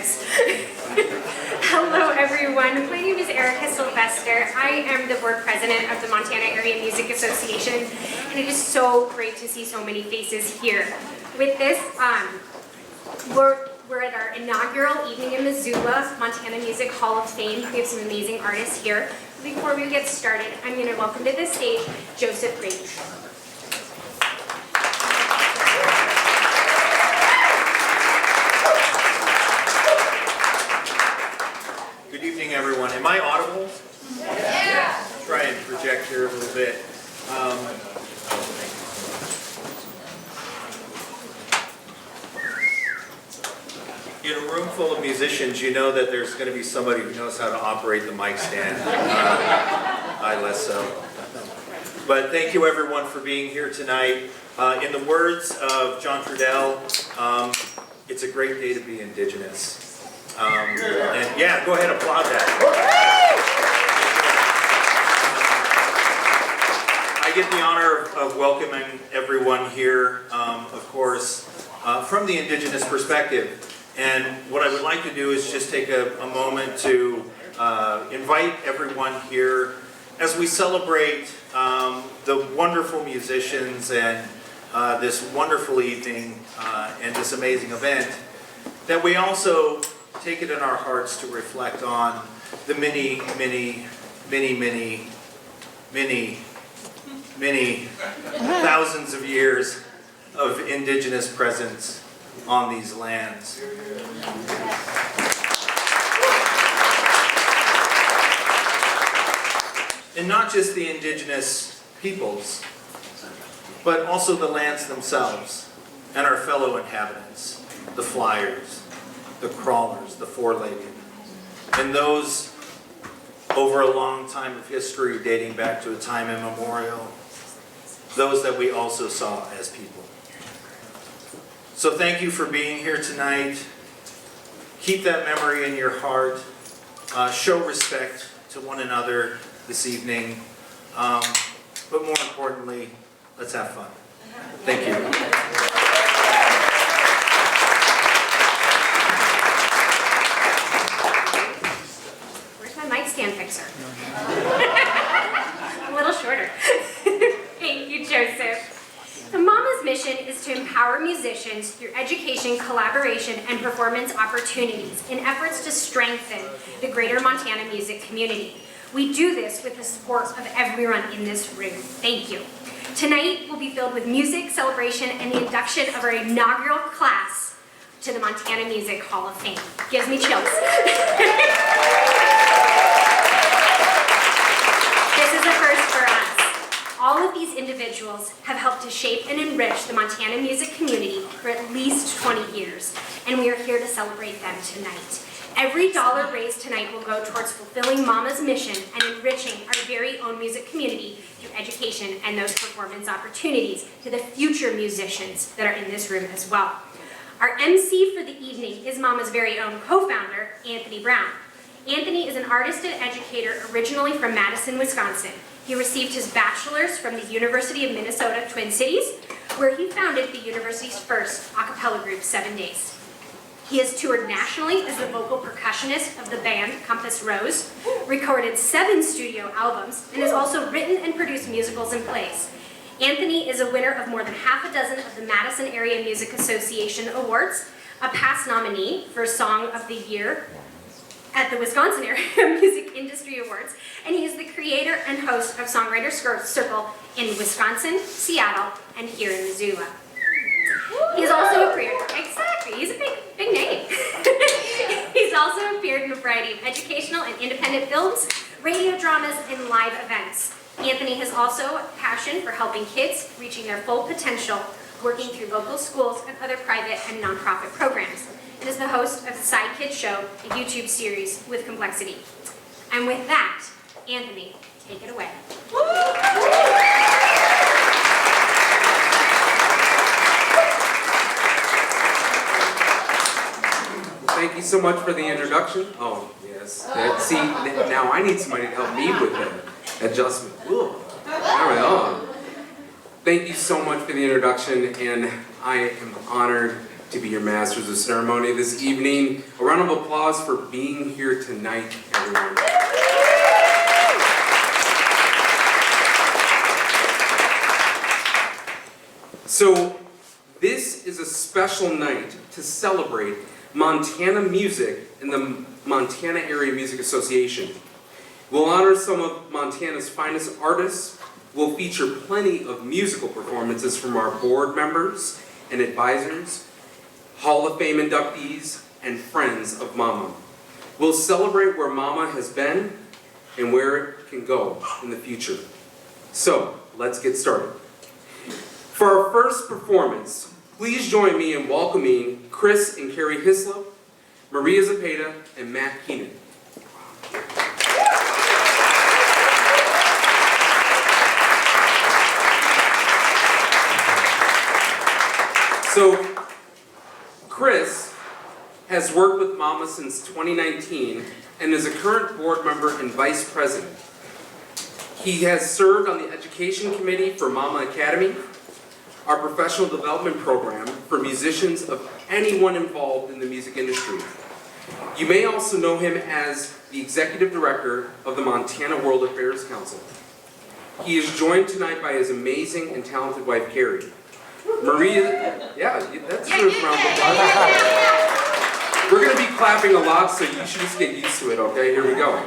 this. Hello everyone, my name is Erica Sylvester. I am the board president of the Montana Area Music Association, and it is so great to see so many faces here. With this, we're at our inaugural evening in Missoula, Montana Music Hall of Fame. We have some amazing artists here. Before we get started, I'm going to welcome to the stage Joseph Reggie. Good evening, everyone. Am I audible? Yeah. Try and project here a little bit. In a room full of musicians, you know that there's going to be somebody who knows how to operate the mic stand. I less so. But thank you, everyone, for being here tonight. In the words of John Trudell, it's a great day to be Indigenous. And yeah, go ahead, applaud that. I get the honor of welcoming everyone here, of course, from the Indigenous perspective. And what I would like to do is just take a moment to invite everyone here as we celebrate the wonderful musicians and this wonderful evening and this amazing event, that we also take it in our hearts to reflect on the many thousands of years of Indigenous presence on these lands. And not just the Indigenous peoples, but also the lands themselves and our fellow inhabitants, the flyers, the crawlers, the four-legged, and those over a long time of history dating back to a time immemorial, those that we also saw as people. So thank you for being here tonight. Keep that memory in your heart. Show respect to one another this evening. But more importantly, let's have fun. Thank you. Stand fixer. A little shorter. Thank you, Joseph. The MAMA's mission is to empower musicians through education, collaboration, and performance opportunities in efforts to strengthen the greater Montana music community. We do this with the support of everyone in this room. Thank you. Tonight will be filled with music, celebration, and the induction of our inaugural class to the Montana Music Hall of Fame. Gives me chills. This is a first for us. All of these individuals have helped to shape and enrich the Montana music community for at least 20 years, and we are here to celebrate them tonight. Every dollar raised tonight will go towards fulfilling MAMA's mission and enriching our very own music community through education and those performance opportunities to the future musicians that are in this room as well. Our MC for the evening is MAMA's very own co-founder, Anthony Brown. Anthony is an artist and educator originally from Madison, Wisconsin. He received his bachelor's from the University of Minnesota Twin Cities, where he founded the university's first a cappella group, 7 Days. He has toured nationally as the vocal percussionist of the band Compass Rose, recorded 7 studio albums, and has also written and produced musicals and plays. Anthony is a winner of more than half a dozen of the Madison Area Music Association Awards, a past nominee for Song of the Year at the Wisconsin Area Music Industry Awards, and he is the creator and host of Songwriters Circle in Wisconsin, Seattle, and here in Missoula. He's also appeared, exactly, he's a big name. He's also appeared in a variety of educational and independent films, radio dramas, and live events. Anthony has also a passion for helping kids reaching their full potential, working through local schools and other private and nonprofit programs, and is the host of the Side Kids Show, a YouTube series with Complexity. And with that, Anthony, take it away. Thank you so much for the introduction. Oh, yes. See, now I need somebody to help me with that adjustment. Ooh. There we go. Thank you so much for the introduction, and I am honored to be your masters of ceremony this evening. A round of applause for being here tonight, everyone. So, this is a special night to celebrate Montana music and the Montana Area Music Association. We'll honor some of Montana's finest artists. We'll feature plenty of musical performances from our board members and advisors, Hall of Fame inductees, and friends of MAMA. We'll celebrate where MAMA has been and where it can go in the future. So, let's get started. For our first performance, please join me in welcoming Chris and Carrie Hislop, Maria Zepeda, and Matt Keenan. So, Chris has worked with MAMA since 2019 and is a current board member and vice president. He has served on the education committee for MAMA Academy, our professional development program for musicians of anyone involved in the music industry. You may also know him as the executive director of the Montana World Affairs Council. He is joined tonight by his amazing and talented wife, Carrie. Maria, yeah, that's a round of applause. We're going to be clapping a lot, so you should just get used to it, okay? Here we go.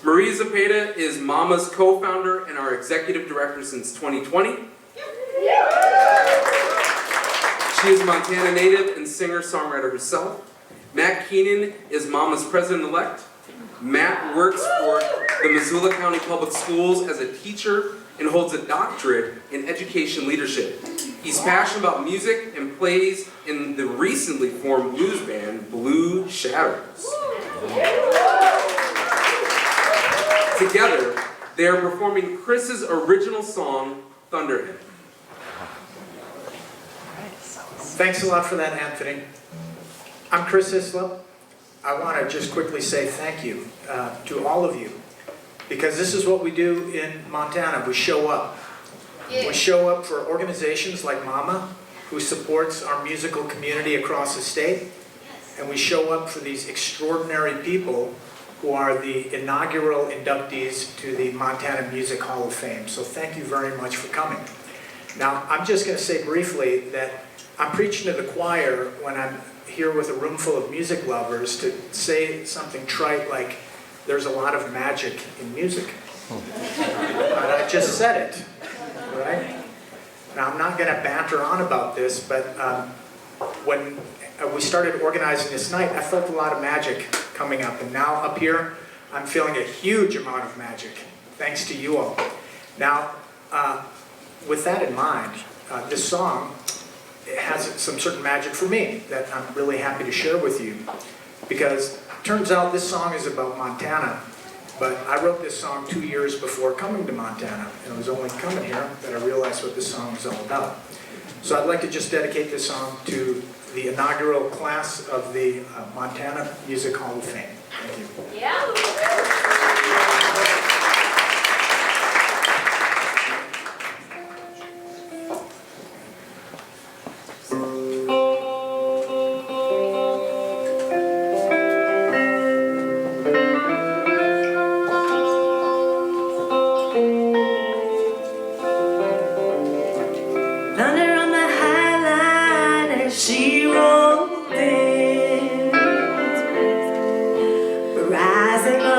Maria Zepeda is MAMA's co-founder and our executive director since 2020. She is a Montana native and singer-songwriter herself. Matt Keenan is MAMA's president-elect. Matt works for the Missoula County Public Schools as a teacher and holds a doctorate in education leadership. He's passionate about music and plays in the recently formed blues band, Blue Shadows. Together, they are performing Chris's original song, Thunderhead. Thanks a lot for that, Anthony. I'm Chris Hislop. I want to just quickly say thank you to all of you, because this is what we do in Montana. We show up. We show up for organizations like MAMA, who supports our musical community across the state, and we show up for these extraordinary people who are the inaugural inductees to the Montana Music Hall of Fame. So thank you very much for coming. Now, I'm just going to say briefly that I'm preaching to the choir when I'm here with a room full of music lovers to say something trite like, there's a lot of magic in music. But I just said it, right? Now, I'm not going to banter on about this, but when we started organizing this night, I felt a lot of magic coming up. And now up here, I'm feeling a huge amount of magic, thanks to you all. Now, with that in mind, this song, it has some certain magic for me that I'm really happy to share with you, because it turns out this song is about Montana, but I wrote this song 2 years before coming to Montana, and it was only coming here that I realized what this song was all about. So I'd like to just dedicate this song to the inaugural class of the Montana Music Hall of Fame. Thank you. Yeah. She rolled in, rising up.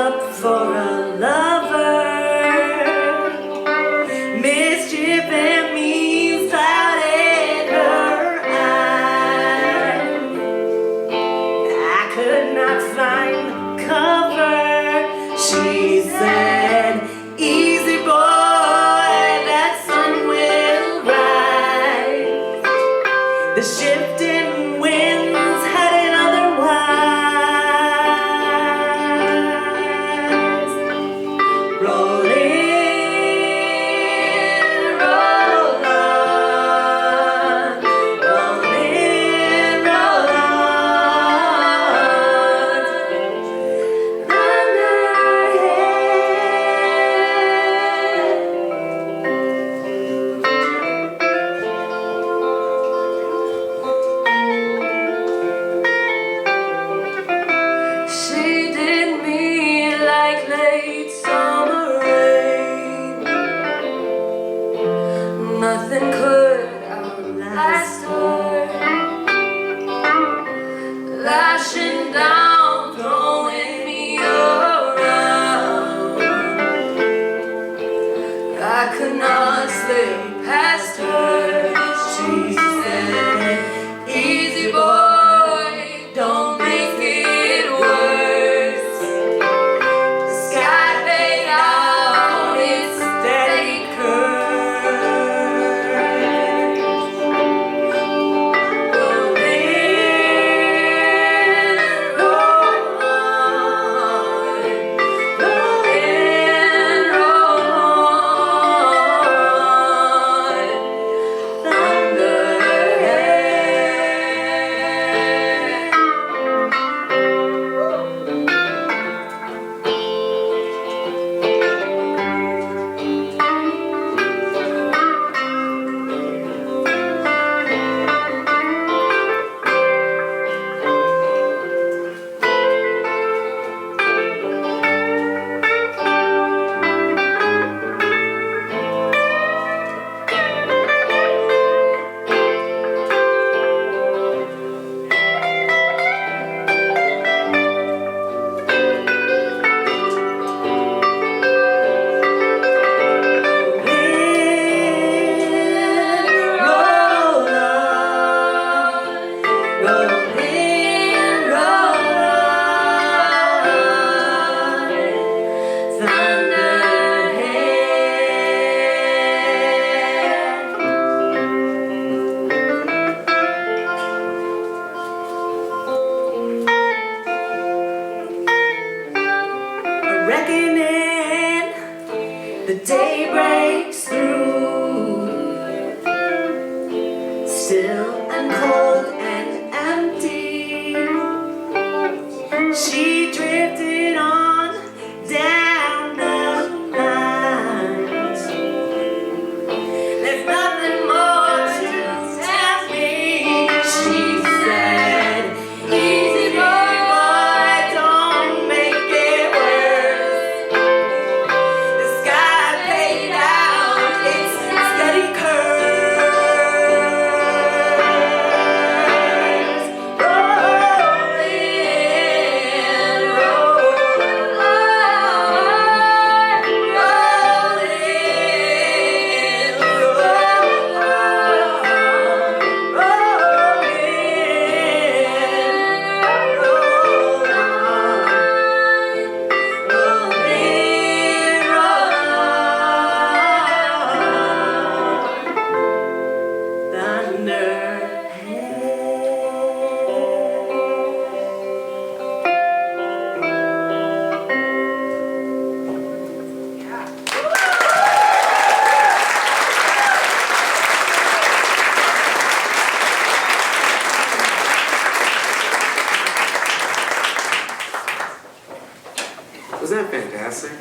still and cold and empty. She drifted on down the line. There's nothing more to tell me, she said. Easy boy, don't make it worse. The sky laid out its steady curves, rolling, Wasn't that fantastic?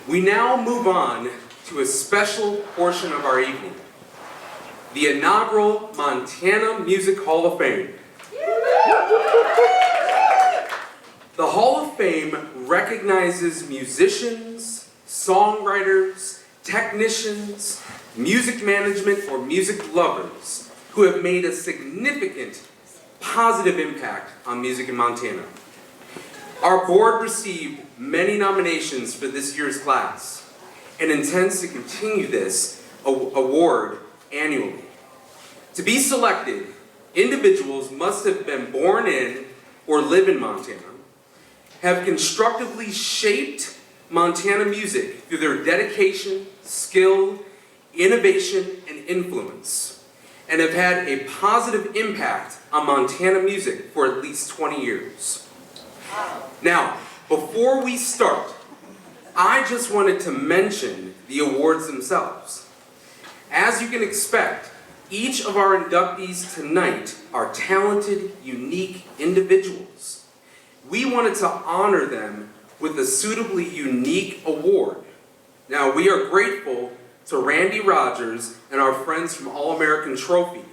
We now move on to a special portion of our evening, the inaugural Montana Music Hall of Fame. The Hall of Fame recognizes musicians, songwriters, technicians, music management, or music lovers who have made a significant positive impact on music in Montana. Our board received many nominations for this year's class and intends to continue this award annually. To be selected, individuals must have been born in or live in Montana, have constructively shaped Montana music through their dedication, skill, innovation, and influence, and have had a positive impact on Montana music for at least 20 years. Now, before we start, I just wanted to mention the awards themselves. As you can expect, each of our inductees tonight are talented, unique individuals. We wanted to honor them with a suitably unique award. Now, we are grateful to Randy Rogers and our friends from All-American Trophy,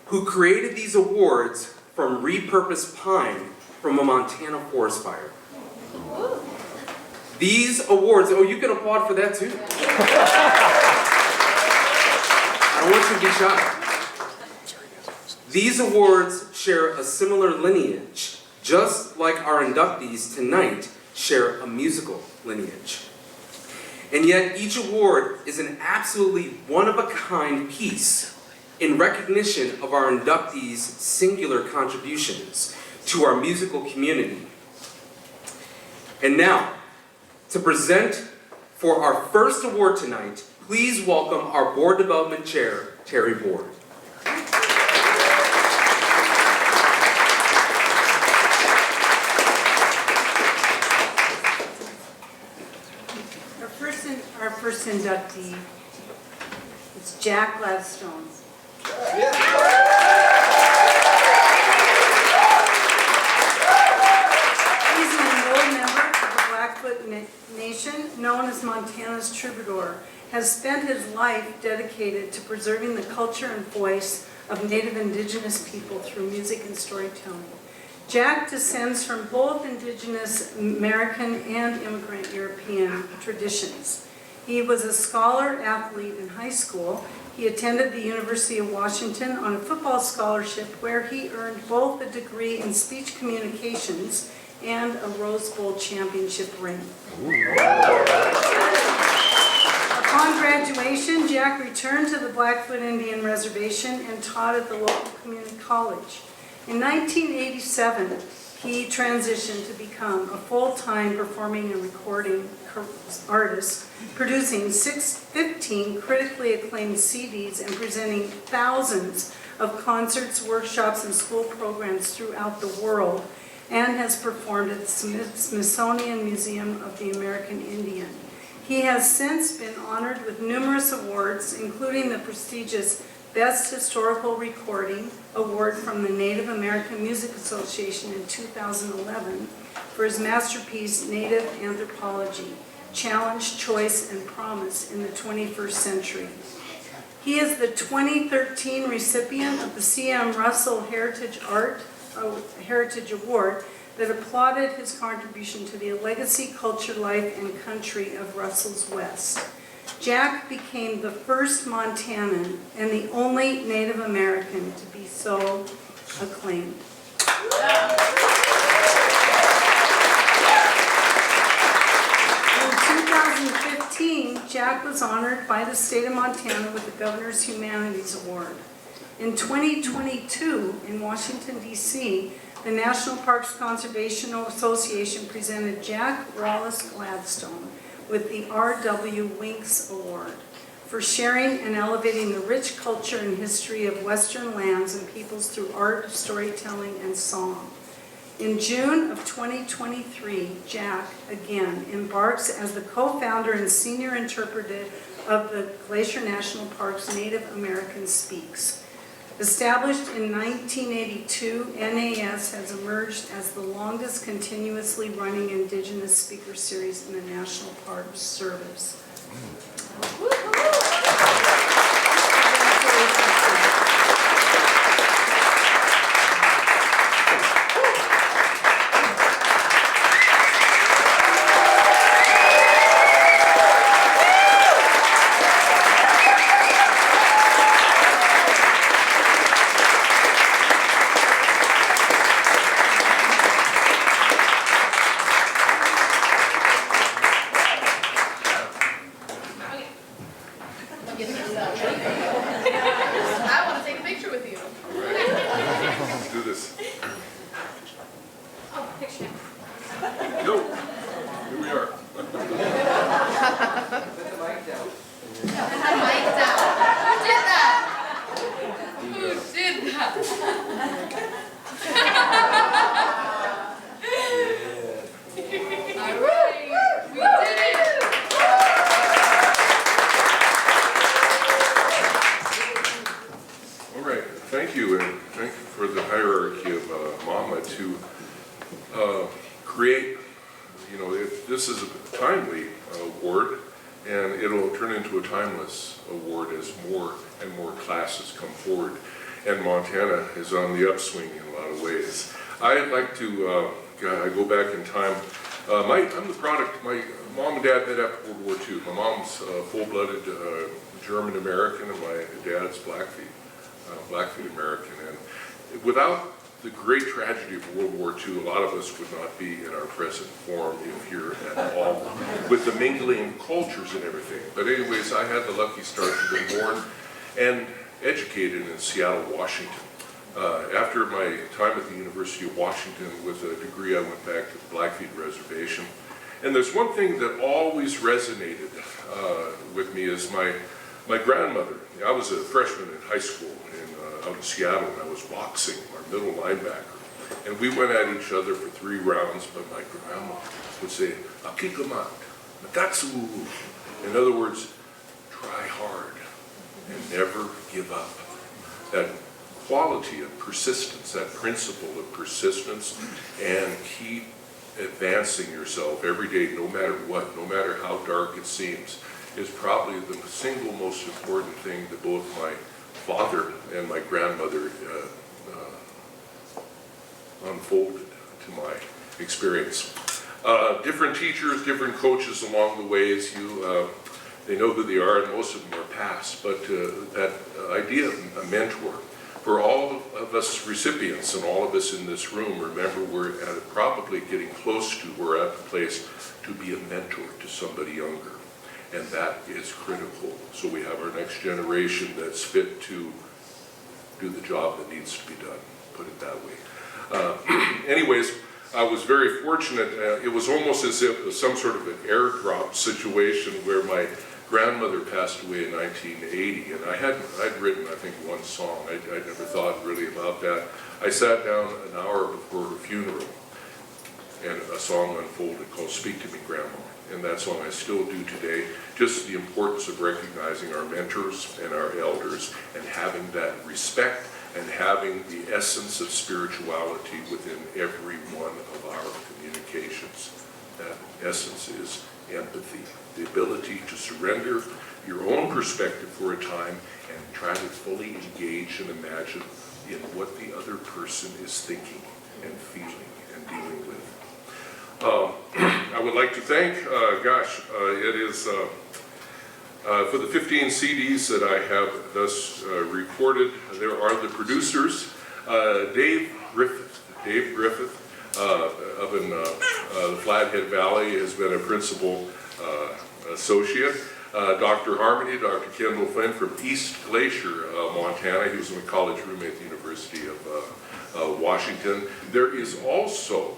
who created these awards from repurposed pine from a Montana forest fire. These awards, oh, you can applaud for that too. I don't want you to be shy. These awards share a similar lineage, just like our inductees tonight share a musical lineage. And yet each award is an absolutely one-of-a-kind piece in recognition of our inductees' singular contributions to our musical community. And now, to present for our first award tonight, please welcome our Board Development Chair, Terry Board. Our first inductee is Jack Gladstone. He's an enrolled member of the Blackfoot Nation, known as Montana's Troubadour, has spent his life dedicated to preserving the culture and voice of Native Indigenous people through music and storytelling. Jack descends from both Indigenous American and immigrant European traditions. He was a scholar athlete in high school. He attended the University of Washington on a football scholarship where he earned both a degree in speech communications and a Rose Bowl championship ring. Upon graduation, Jack returned to the Blackfoot Indian Reservation and taught at the local community college. In 1987, he transitioned to become a full-time performing and recording artist, producing 15 critically acclaimed CDs and presenting thousands of concerts, workshops, and school programs throughout the world, and has performed at the Smithsonian Museum of the American Indian. He has since been honored with numerous awards, including the prestigious Best Historical Recording Award from the Native American Music Association in 2011 for his masterpiece, Native Anthropology, Challenge, Choice, and Promise in the 21st Century. He is the 2013 recipient of the C.M. Russell Heritage Award that applauded his contribution to the legacy, culture, life, and country of Russell's West. Jack became the first Montanan and the only Native American to be so acclaimed. In 2015, Jack was honored by the state of Montana with the Governor's Humanities Award. In 2022, in Washington, D.C., the National Parks Conservation Association presented Jack Wallace Gladstone with the R.W. Winks Award for sharing and elevating the rich culture and history of Western lands and peoples through art, storytelling, and song. In June of 2023, Jack, again, embarks as the co-founder and senior interpreter of the Glacier National Park's Native American Speaks. Established in 1982, NAS has emerged as the longest continuously running Indigenous speaker series in the National Park Service. I want to take a picture with you. Let's do this. Oh, picture. Go. Here we are. Put the mic down. Who did that? Who did that? All right, we did it. All right. Thank you, and thank you for the hierarchy of MAMA to create. You know, this is a timely award, and it'll turn into a timeless award as more and more classes come forward. And Montana is on the upswing in a lot of ways. I'd like to go back in time. I'm the product. My mom and dad met after World War II. My mom's full-blooded German American, and my dad's Blackfeet American. And without the great tragedy of World War II, a lot of us would not be in our present form if here at all, with the mingling of cultures and everything. But anyways, I had the lucky start to be born and educated in Seattle, Washington. After my time at the University of Washington with a degree, I went back to the Blackfeet Reservation. And there's one thing that always resonated with me is my grandmother. I was a freshman in high school out in Seattle, and I was boxing, our middle linebacker. And we went at each other for 3 rounds, but my grandma would say, "Akikamat, matatsu." In other words, try hard and never give up. That quality of persistence, that principle of persistence, and keep advancing yourself every day, no matter what, no matter how dark it seems, is probably the single most important thing that both my father and my grandmother unfolded to my experience. Different teachers, different coaches along the ways, they know who they are, and most of them are past, but that idea of a mentor, for all of us recipients and all of us in this room, remember we're probably getting close to, we're at the place to be a mentor to somebody younger. And that is critical. So we have our next generation that's fit to do the job that needs to be done, put it that way. Anyways, I was very fortunate. It was almost as if it was some sort of an airdrop situation where my grandmother passed away in 1980, and I'd written, I think, 1 song. I'd never thought really about that. I sat down an hour before her funeral, and a song unfolded called "Speak to Me, Grandma." and that song I still do today, just the importance of recognizing our mentors and our elders and having that respect and having the essence of spirituality within every one of our communications. That essence is empathy, the ability to surrender your own perspective for a time and try to fully engage and imagine in what the other person is thinking and feeling and dealing with. I would like to thank, it is for the 15 CDs that I have thus recorded. There are the producers, Dave Griffith up in the Flathead Valley has been a principal associate. Dr. Harmony, Dr. Kendall Flynn from East Glacier, Montana. He was my college roommate at the University of Washington. There is also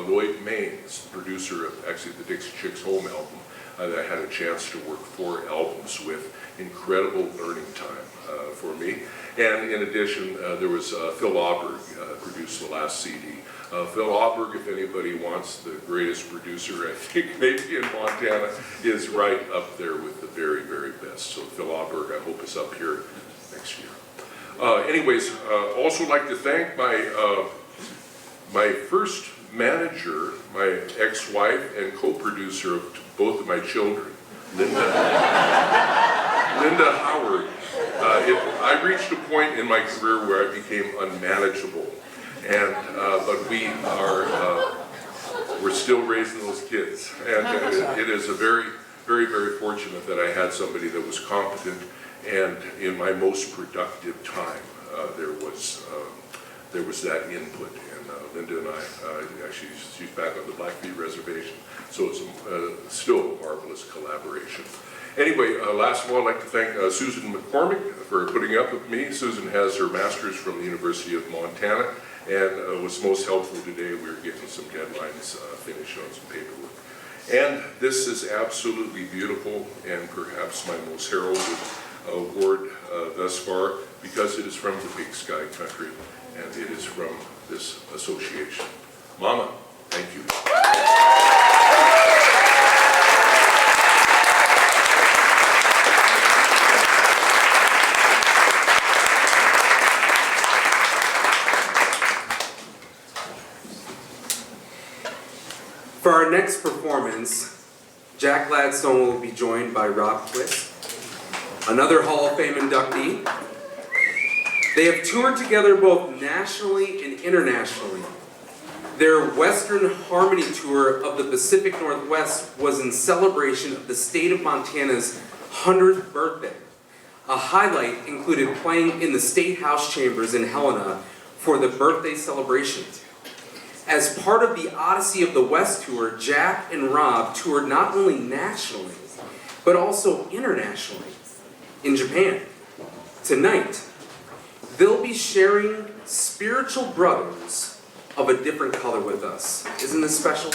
Lloyd Maines, producer of actually the Dixie Chicks Home album that I had a chance to work 4 albums with. Incredible learning time for me. And in addition, there was Phil Auberg produced the last CD. Phil Auberg, if anybody wants the greatest producer, I think maybe in Montana, is right up there with the very, very best. So Phil Auberg, I hope is up here next year. Anyways, also like to thank my first manager, my ex-wife and co-producer of both of my children, Linda Howard. I reached a point in my career where I became unmanageable. And but we're still raising those kids, and it is a very, very, very fortunate that I had somebody that was competent, and in my most productive time, there was that input. And Linda and I, actually, she's back on the Blackfeet Reservation, so it's still a marvelous collaboration. Anyway, last of all, I'd like to thank Susan McCormick for putting up with me. Susan has her master's from the University of Montana. And what's most helpful today, we were getting some deadlines finished on some paperwork. And this is absolutely beautiful and perhaps my most heralded award thus far because it is from the Big Sky Country and it is from this association. Mama, thank you. For our next performance, Jack Gladstone will be joined by Rob Quist, another Hall of Fame inductee. They have toured together both nationally and internationally. Their Western Harmony Tour of the Pacific Northwest was in celebration of the state of Montana's 100th birthday. A highlight included playing in the State House Chambers in Helena for the birthday celebration. As part of the Odyssey of the West tour, Jack and Rob toured not only nationally, but also internationally in Japan. Tonight, they'll be sharing Spiritual Brothers of a Different Color with us. Isn't this special?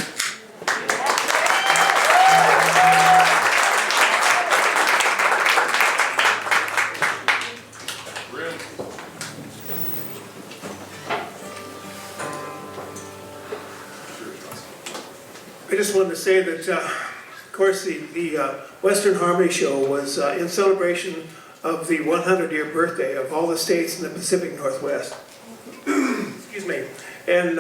I just wanted to say that, of course, the Western Harmony Show was in celebration of the 100-year birthday of all the states in the Pacific Northwest. Excuse me. And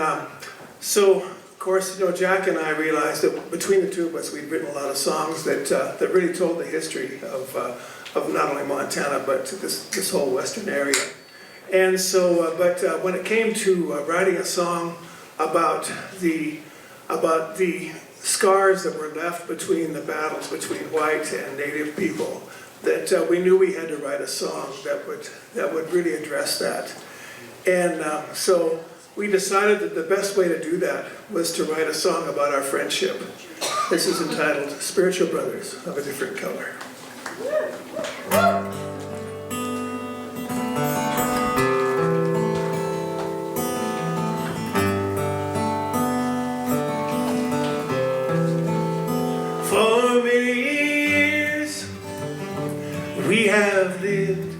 so, of course, Jack and I realized that between the two of us, we'd written a lot of songs that really told the history of not only Montana, but this whole Western area. And so, but when it came to writing a song about the scars that were left between the battles between white and native people, that we knew we had to write a song that would really address that. And so we decided that the best way to do that was to write a song about our friendship. This is entitled Spiritual Brothers of a Different Color. For many years we have lived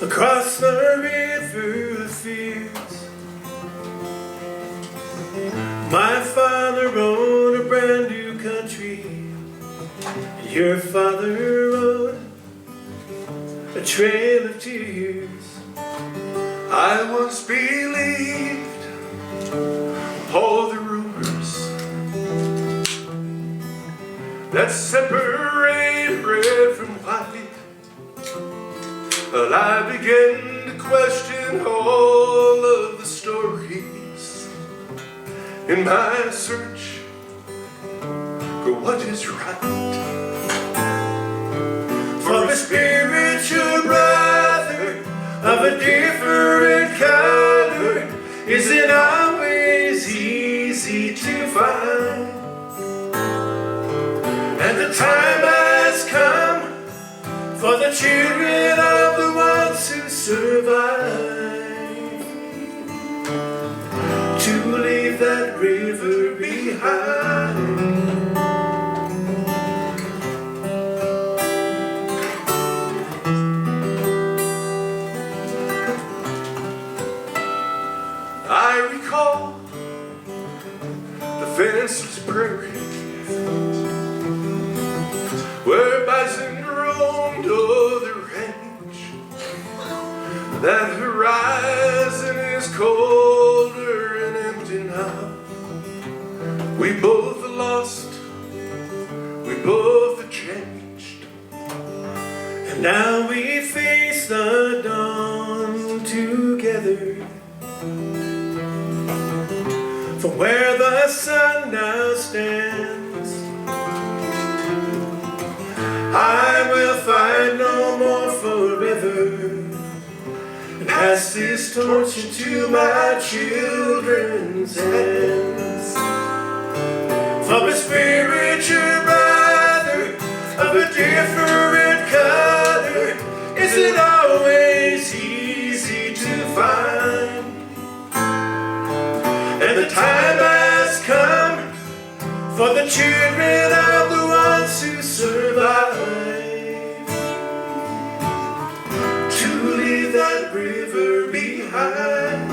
across the river of fears. My father rode a brand new country. Your father rode a trail of tears. I once believed all the rumors that separate red from white. Well, I began to question all of the stories in my search for what is right. For a spiritual brother of a different color isn't always easy to find. And the time has come for the children of the ones who survive to leave that river behind. I recall the fenceless prairie where bison roamed o'er the range. That horizon is colder and empty now. We both are lost, we both are changed, and now we face the dawn together. From where the sun now stands, I will fight no more forever, and pass this torch into my children's hands. For a spiritual brother of a different color isn't always easy to find. And the time has come for the children of the ones who survive to leave that river behind.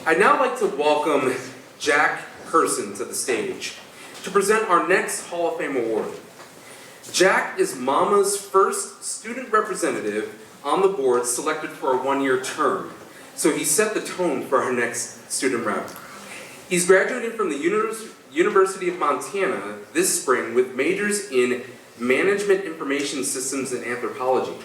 I'd now like to welcome Jack Person to the stage to present our next Hall of Fame award. Jack is MAMA's first student representative on the board selected for a one-year term, so he set the tone for our next student rep. He's graduating from the University of Montana this spring with majors in Management Information Systems and Anthropology.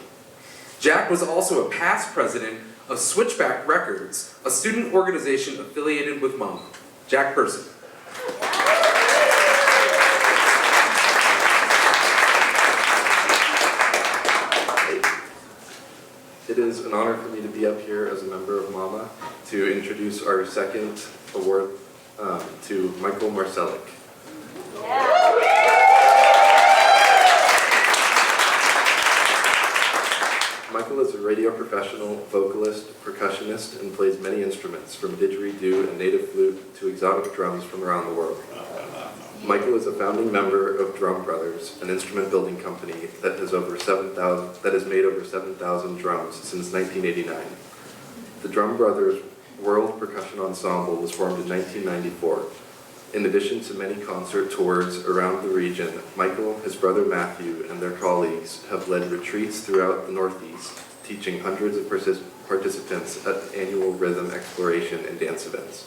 Jack was also a past president of Switchback Records, a student organization affiliated with MAMA. Jack Person. It is an honor for me to be up here as a member of MAMA to introduce our second award to Michael Marsolek. Michael is a radio professional, vocalist, percussionist, and plays many instruments, from didgeridoo and native flute to exotic drums from around the world. Michael is a founding member of Drum Brothers, an instrument building company that has made over 7,000 drums since 1989. The Drum Brothers World Percussion Ensemble was formed in 1994. In addition to many concert tours around the region, Michael, his brother Matthew, and their colleagues have led retreats throughout the Northeast, teaching hundreds of participants at annual rhythm exploration and dance events.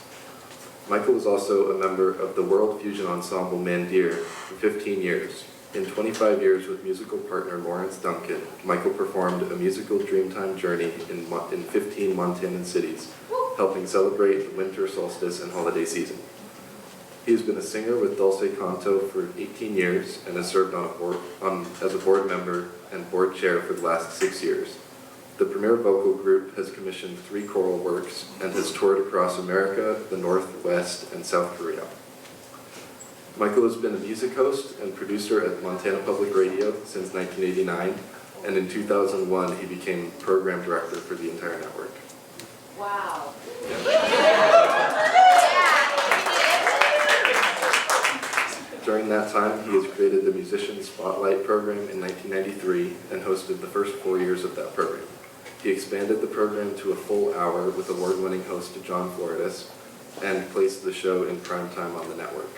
Michael was also a member of the World Fusion Ensemble Mandir for 15 years. In 25 years with musical partner Lawrence Duncan, Michael performed a musical Dreamtime journey in 15 Montanan cities, helping celebrate the winter solstice and holiday season. He has been a singer with Dulce Canto for 18 years and has served as a board member and board chair for the last 6 years. The premier vocal group has commissioned 3 choral works and has toured across America, the Northwest, and South Korea. Michael has been a music host and producer at Montana Public Radio since 1989, and in 2001 he became program director for the entire network. Wow. During that time, he has created the Musician Spotlight program in 1993 and hosted the first 4 years of that program. He expanded the program to a full hour with award-winning host John Floridas and placed the show in prime time on the network.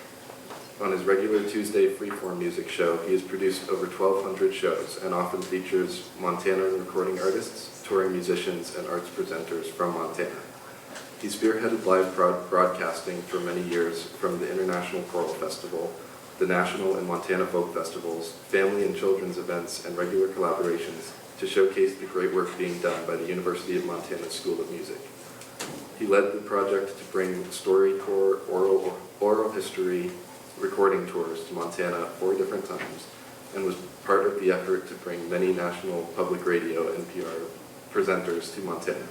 On his regular Tuesday freeform music show, he has produced over 1,200 shows and often features Montana recording artists, touring musicians, and arts presenters from Montana. He spearheaded live broadcasting for many years from the International Choral Festival, the National and Montana Folk Festivals, family and children's events, and regular collaborations to showcase the great work being done by the University of Montana School of Music. He led the project to bring StoryCorps oral history recording tours to Montana 4 different times and was part of the effort to bring many national public radio and PR presenters to Montana.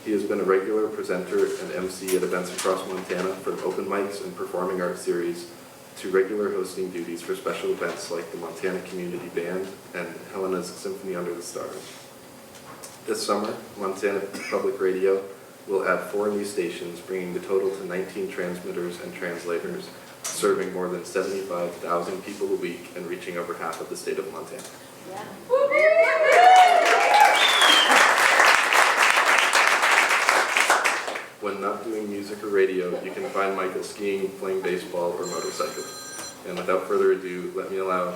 He has been a regular presenter and MC at events across Montana, from open mics and performing arts series to regular hosting duties for special events like the Montana Community Band and Helena's Symphony Under the Stars. This summer, Montana Public Radio will add 4 new stations, bringing the total to 19 transmitters and translators, serving more than 75,000 people a week and reaching over half of the state of Montana. Yeah. When not doing music or radio, you can find Michael skiing, playing baseball, or motorcycling. And without further ado, allow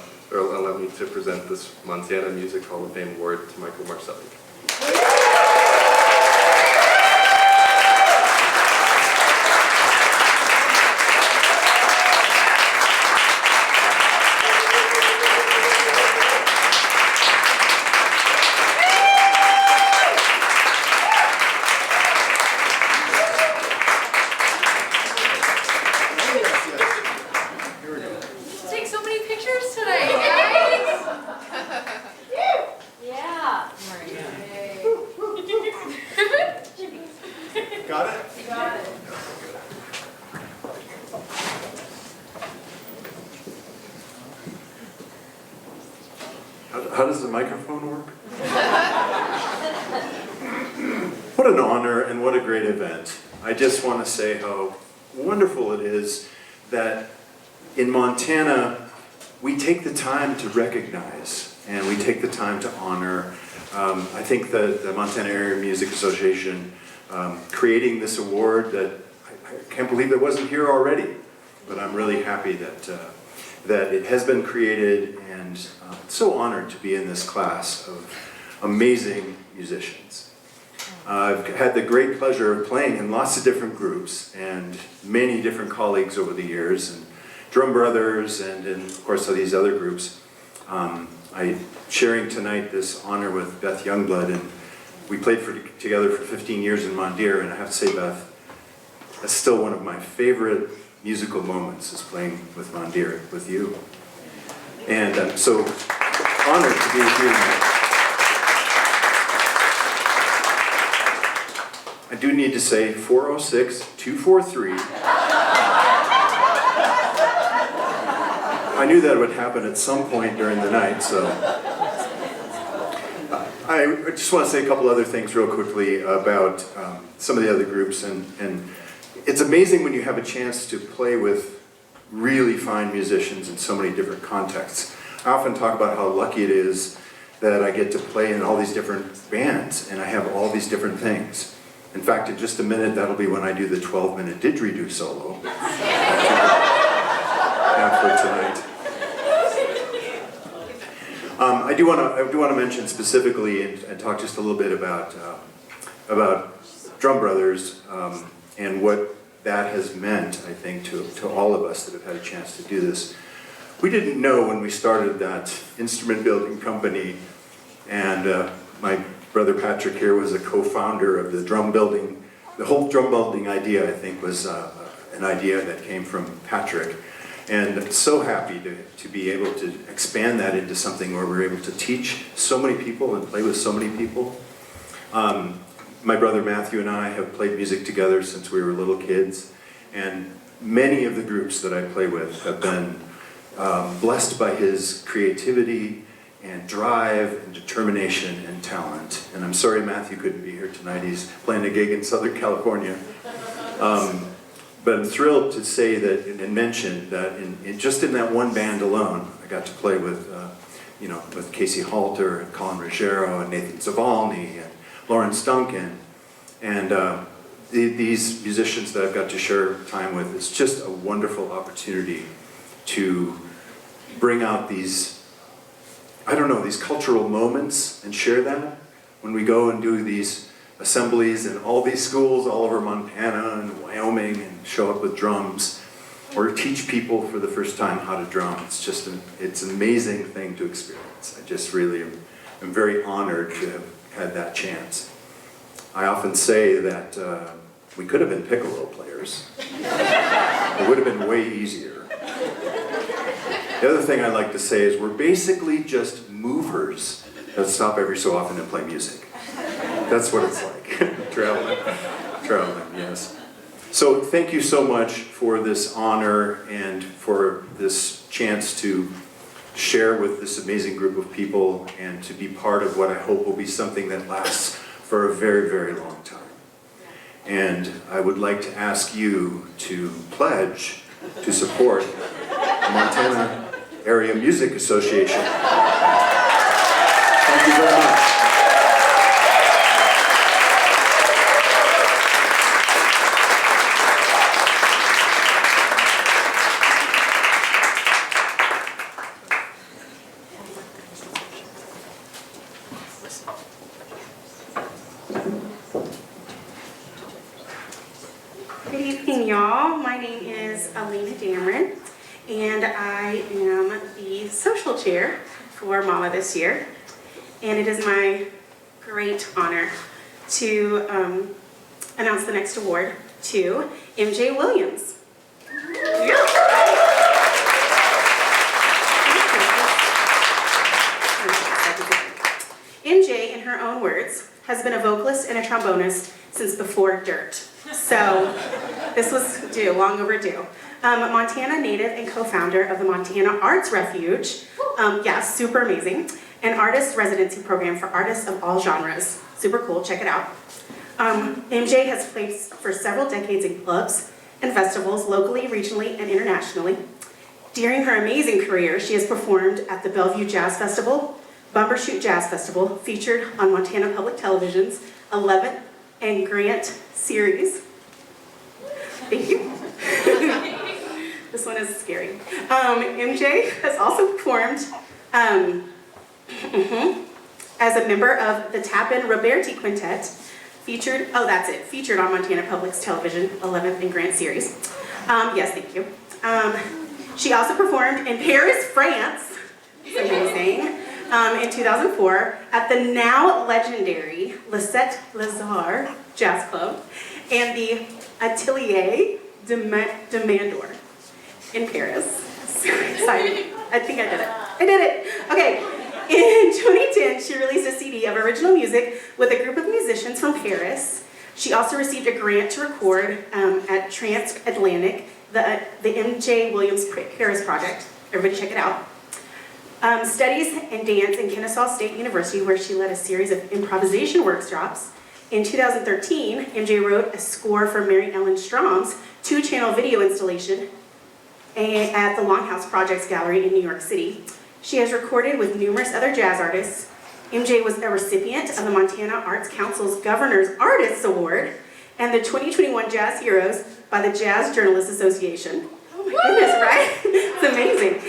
me to present this Montana Music Hall of Fame award to Michael Marsolek. Take so many pictures today, guys. Yeah. Yay. Got it? Got it. How does the microphone work? What an honor and what a great event. I just want to say how wonderful it is that in Montana we take the time to recognize and we take the time to honor. I think the Montana Area Music Association creating this award that I can't believe it wasn't here already, but I'm really happy that it has been created, and so honored to be in this class of amazing musicians. I've had the great pleasure of playing in lots of different groups and many different colleagues over the years, and Drum Brothers, and of course these other groups. I'm sharing tonight this honor with Beth Youngblood, and we played together for 15 years in Mondeer, and I have to say, Beth, that's still one of my favorite musical moments, is playing with Mondeer, with you. And I'm so honored to be with you tonight. I do need to say 406-243. I knew that would happen at some point during the night, so. I just want to say a couple other things real quickly about some of the other groups, and it's amazing when you have a chance to play with really fine musicians in so many different contexts. I often talk about how lucky it is that I get to play in all these different bands, and I have all these different things. In fact, in just a minute, that'll be when I do the 12-minute didgeridoo solo. For tonight. I do want to mention specifically and talk just a little bit about Drum Brothers and what that has meant, I think, to all of us that have had a chance to do this. We didn't know when we started that instrument building company, and my brother Patrick here was a co-founder of the drum building. The whole drum building idea, I think, was an idea that came from Patrick. And I'm so happy to be able to expand that into something where we're able to teach so many people and play with so many people. My brother Matthew and I have played music together since we were little kids, and many of the groups that I play with have been blessed by his creativity and drive and determination and talent. And I'm sorry Matthew couldn't be here tonight. He's playing a gig in Southern California. But I'm thrilled to say that and mention that just in that one band alone, I got to play with with Casey Halter and Colin Ruggiero and Nathan Zavalny and Lawrence Duncan, and these musicians that I've got to share time with. It's just a wonderful opportunity to bring out these cultural moments and share that when we go and do these assemblies in all these schools all over Montana and Wyoming and show up with drums or teach people for the first time how to drum. It's an amazing thing to experience. I just really am very honored to have had that chance. I often say that we could have been piccolo players. It would have been way easier. The other thing I like to say is we're basically just movers that stop every so often and play music. That's what it's like, traveling, yes. So thank you so much for this honor and for this chance to share with this amazing group of people and to be part of what I hope will be something that lasts for a very, very long time. And I would like to ask you to pledge to support the Montana Area Music Association. Thank you very much. Good evening, y'all. My name is Alina Dameron, and I am the social chair for MAMA this year. And it is my great honor to announce the next award to MJ Williams. MJ, in her own words, has been a vocalist and a trombonist since before dirt. So this was long overdue. Montana native and co-founder of the Montana Arts Refuge. Super amazing. An artist residency program for artists of all genres. Super cool, check it out. MJ has played for several decades in clubs and festivals, locally, regionally, and internationally. During her amazing career, she has performed at the Bellevue Jazz Festival, Bumbershoot Jazz Festival, featured on Montana Public Television's 11th and Grant series. Thank you. This one is scary. MJ has also performed as a member of the Tappan Roberti Quintet, featured on Montana Public Television 11th and Grant series. Yes, thank you. She also performed in Paris, France. It's amazing. In 2004 at the now legendary Lisette Lazare Jazz Club and the Atelier de Mandor in Paris. So excited. I think I did it. I did it. Okay. In 2010, she released a CD of original music with a group of musicians from Paris. She also received a grant to record at Transatlantic, the MJ Williams Paris Project. Everybody check it out. Studies in dance in Kennesaw State University, where she led a series of improvisation workshops. In 2013, MJ wrote a score for Mary Ellen Strom's 2-channel video installation at the Longhouse Projects Gallery in New York City. She has recorded with numerous other jazz artists. MJ was a recipient of the Montana Arts Council's Governor's Artists Award and the 2021 Jazz Heroes by the Jazz Journalists Association. Oh my goodness, right? It's amazing.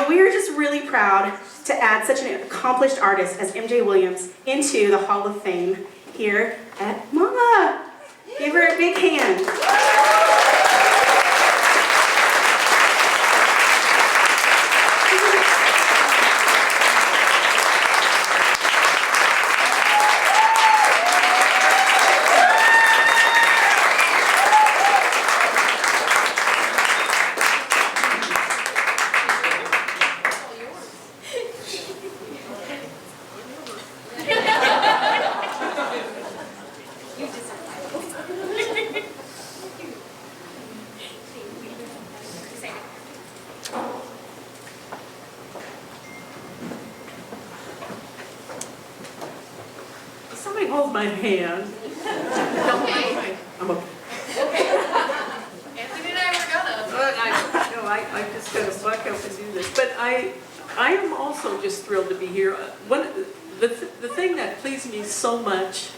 We are just really proud to add such an accomplished artist as MJ Williams into the Hall of Fame here at MAMA. Give her a big hand. hold my hand. Don't worry. I'm okay. Anthony and I were gonna. I just gotta walk up and do this. But I am also just thrilled to be here. The thing that pleased me so much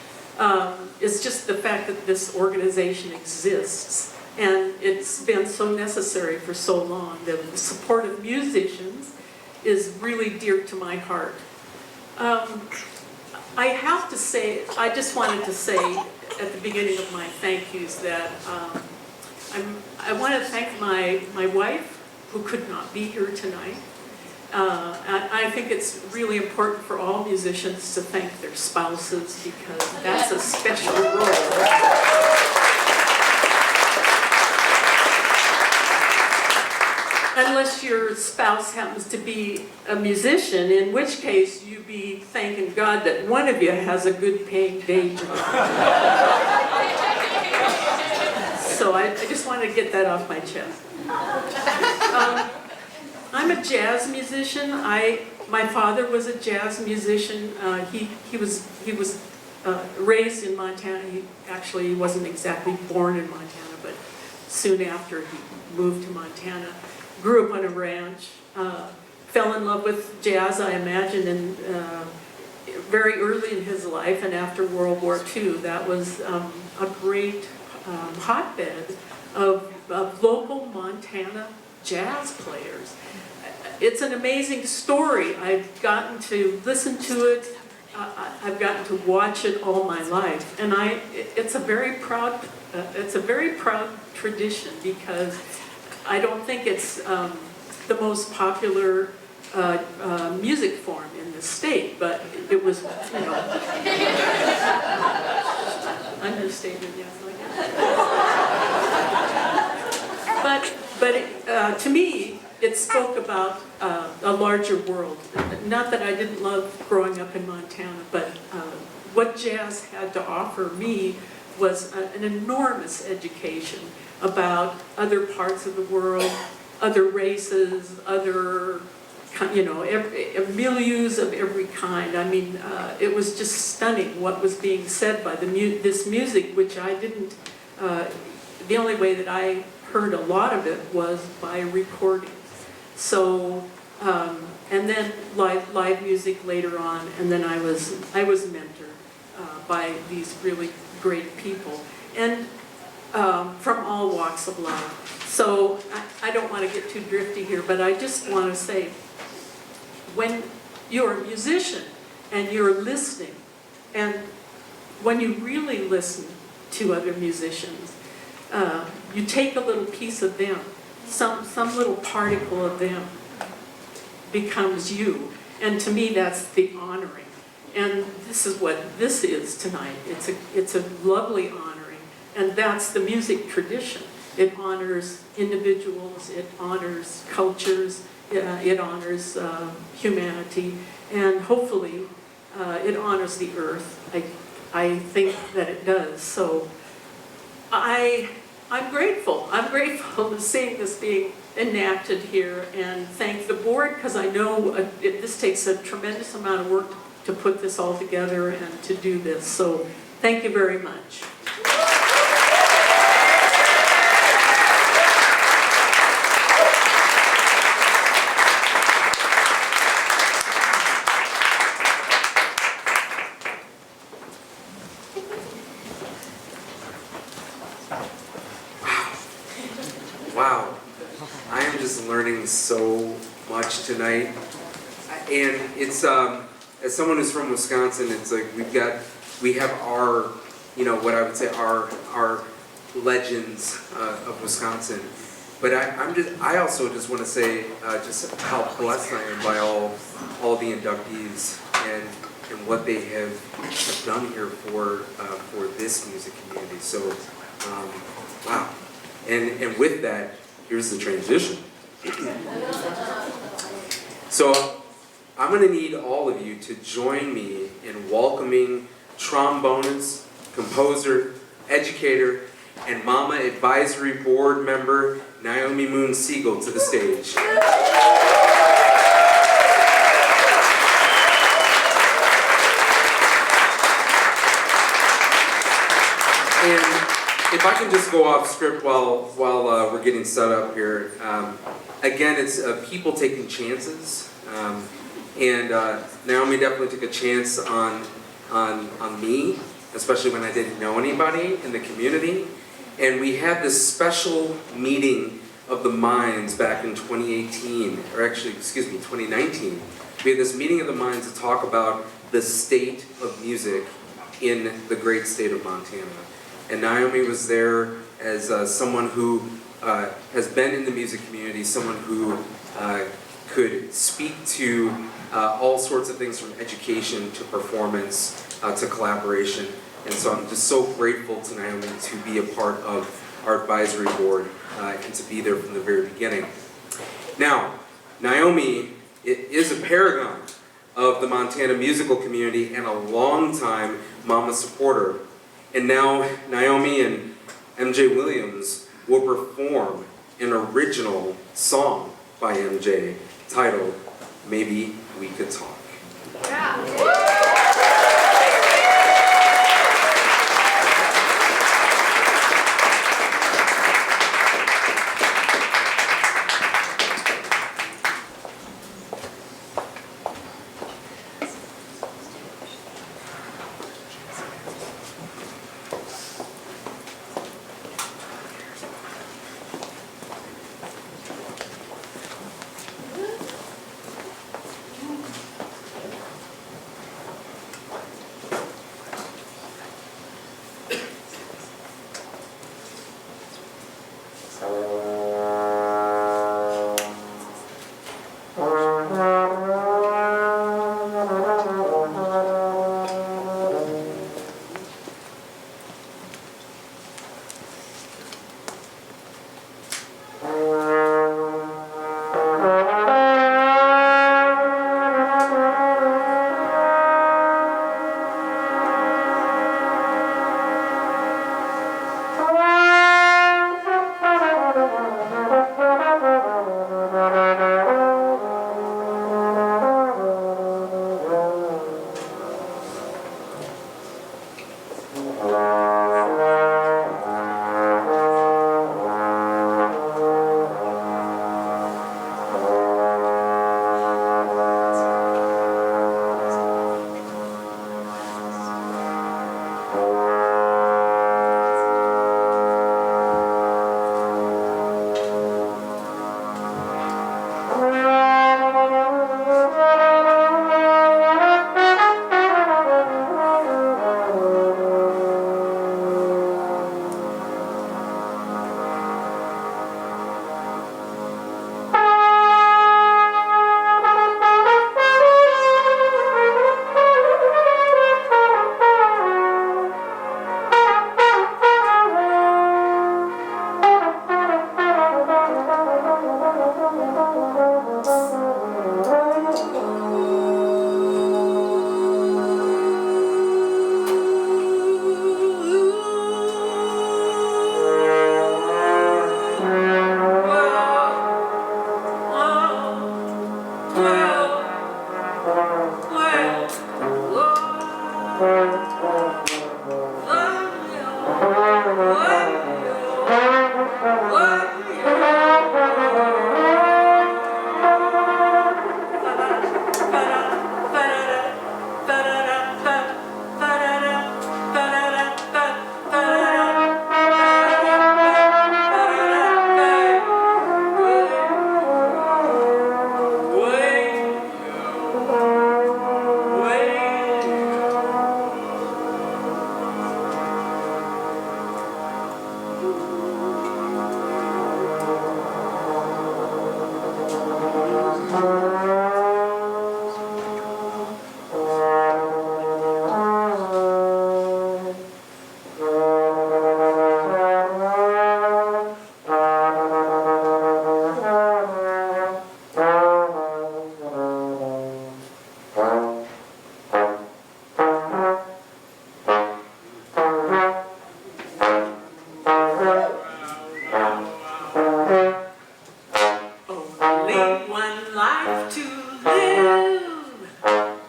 is just the fact that this organization exists. And it's been so necessary for so long. The support of musicians is really dear to my heart. I have to say, I just wanted to say at the beginning of my thank yous that I want to thank my wife, who could not be here tonight. I think it's really important for all musicians to thank their spouses, because that's a special role. Unless your spouse happens to be a musician, in which case you'd be thanking God that one of you has a good paying day job. So I just wanted to get that off my chest. I'm a jazz musician. My father was a jazz musician. He was raised in Montana. He wasn't exactly born in Montana, but soon after he moved to Montana. Grew up on a ranch, fell in love with jazz, I imagine, very early in his life, and after World War II. That was a great hotbed of local Montana jazz players. It's an amazing story. I've gotten to listen to it. I've gotten to watch it all my life, and it's a very proud tradition, because I don't think it's the most popular music form in the state, but it was, understatement, yes, I guess. But to me, it spoke about a larger world. Not that I didn't love growing up in Montana, but what jazz had to offer me was an enormous education about other parts of the world, other races, other, milieus of every kind. I mean, it was just stunning what was being said by this music, which I didn't, the only way that I heard a lot of it was by recording. So, and then live music later on, and then I was mentored by these really great people. And from all walks of life. So I don't want to get too drifty here, but I just want to say, when you're a musician and you're listening, and when you really listen to other musicians, you take a little piece of them, some little particle of them becomes you. And to me, that's the honoring. And this is what this is tonight. It's a lovely honoring. And that's the music tradition. It honors individuals, it honors cultures, it honors humanity, and hopefully it honors the earth. I think that it does. So I'm grateful. I'm grateful to seeing this being enacted here, and thank the board, because I know this takes a tremendous amount of work to put this all together and to do this. So thank you very much. Wow, I am just learning so much tonight, and it's as someone who's from Wisconsin, it's like we have our, what I would say our legends of Wisconsin, but I also just want to say just how blessed I am by all the inductees and what they have done here for this music community. So wow. And with that, here's the transition. So I'm going to need all of you to join me in welcoming trombonist, composer, educator, and MAMA Advisory Board member Naomi Moon Siegel to the stage. And if I can just go off script while we're getting set up here. Again, it's people taking chances. And Naomi definitely took a chance on me, especially when I didn't know anybody in the community. And we had this special meeting of the minds back in 2018, or actually, excuse me, 2019. We had this meeting of the minds to talk about the state of music in the great state of Montana. And Naomi was there as someone who has been in the music community, someone who could speak to all sorts of things from education to performance to collaboration. And so I'm just so grateful to Naomi to be a part of our advisory board and to be there from the very beginning. Now, Naomi is a paragon of the Montana musical community and a longtime MAMA supporter. And now Naomi and MJ Williams will perform an original song by MJ titled Maybe We Could Talk.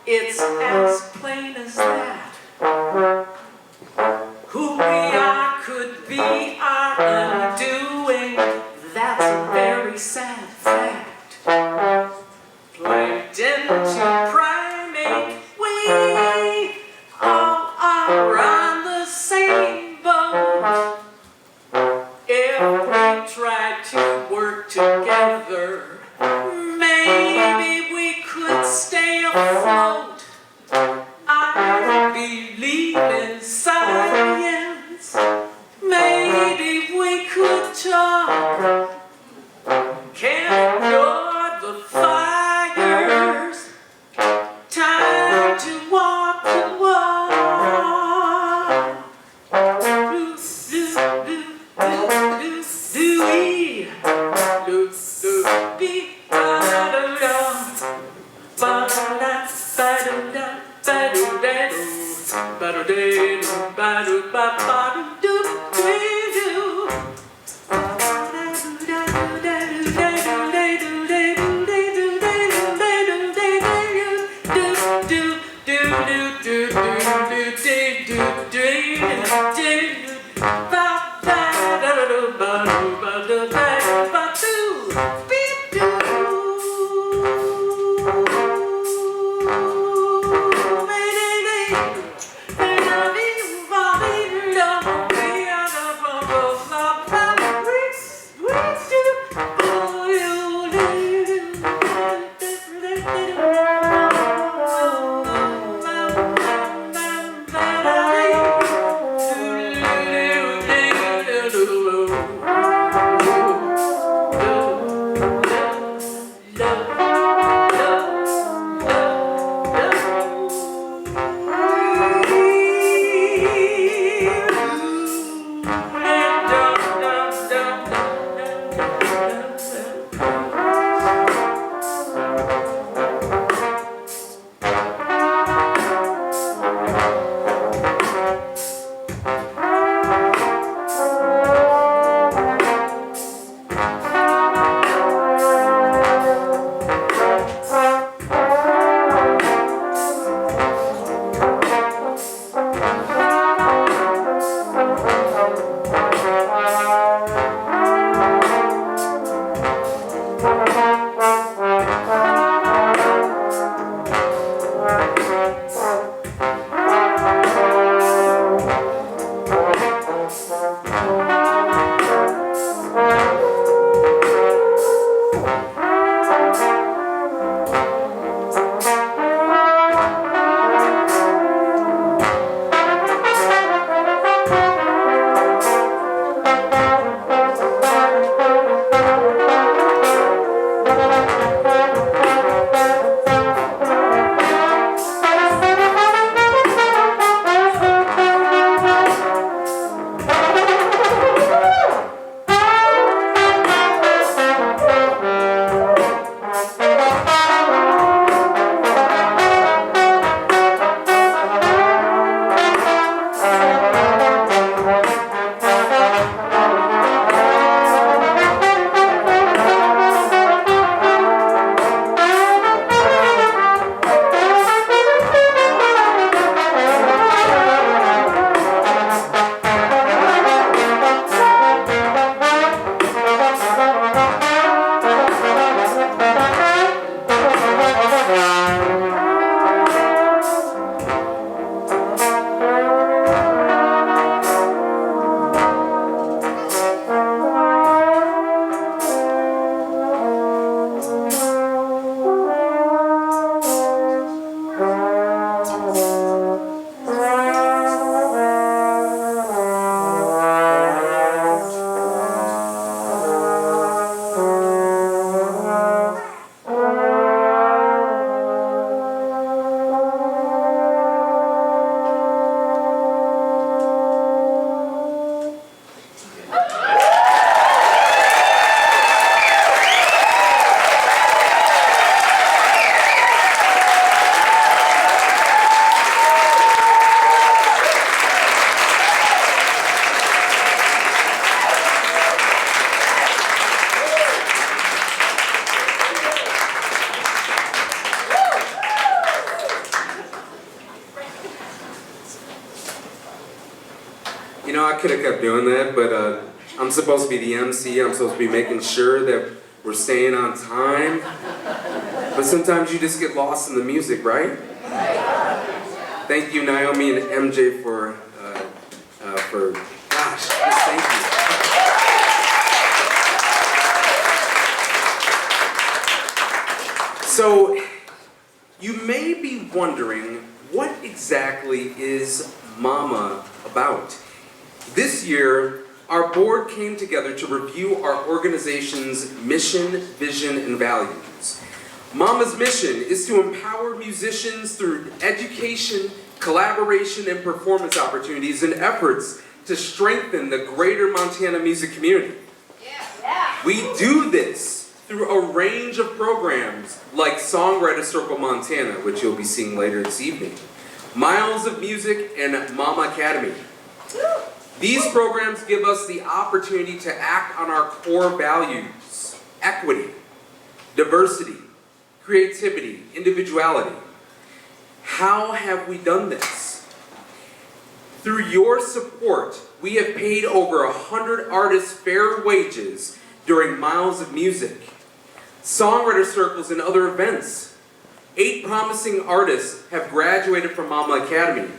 It's as plain as that. Who we are afloat. I believe in science. Maybe we could talk. Can't ignore the fires. Time to walk the walk. You know, I could have kept doing that, but I'm supposed to be the MC. I'm supposed to be making sure that we're staying on time. But sometimes you just get lost in the music, right? Thank you, Naomi and MJ, for gosh, just thank you. So, you may be wondering, what exactly is MAMA about? This year, our board came together to review our organization's mission, vision, and values. MAMA's mission is to empower musicians through education, collaboration, and performance opportunities and efforts to strengthen the greater Montana music community. We do this through a range of programs like Songwriters Circle Montana, which you'll be seeing later this evening, Miles of Music, and MAMA Academy. These programs give us the opportunity to act on our core values: equity, diversity, creativity, individuality. How have we done this? Through your support, we have paid over 100 artists fair wages during Miles of Music, Songwriter Circles, and other events. 8 promising artists have graduated from MAMA Academy,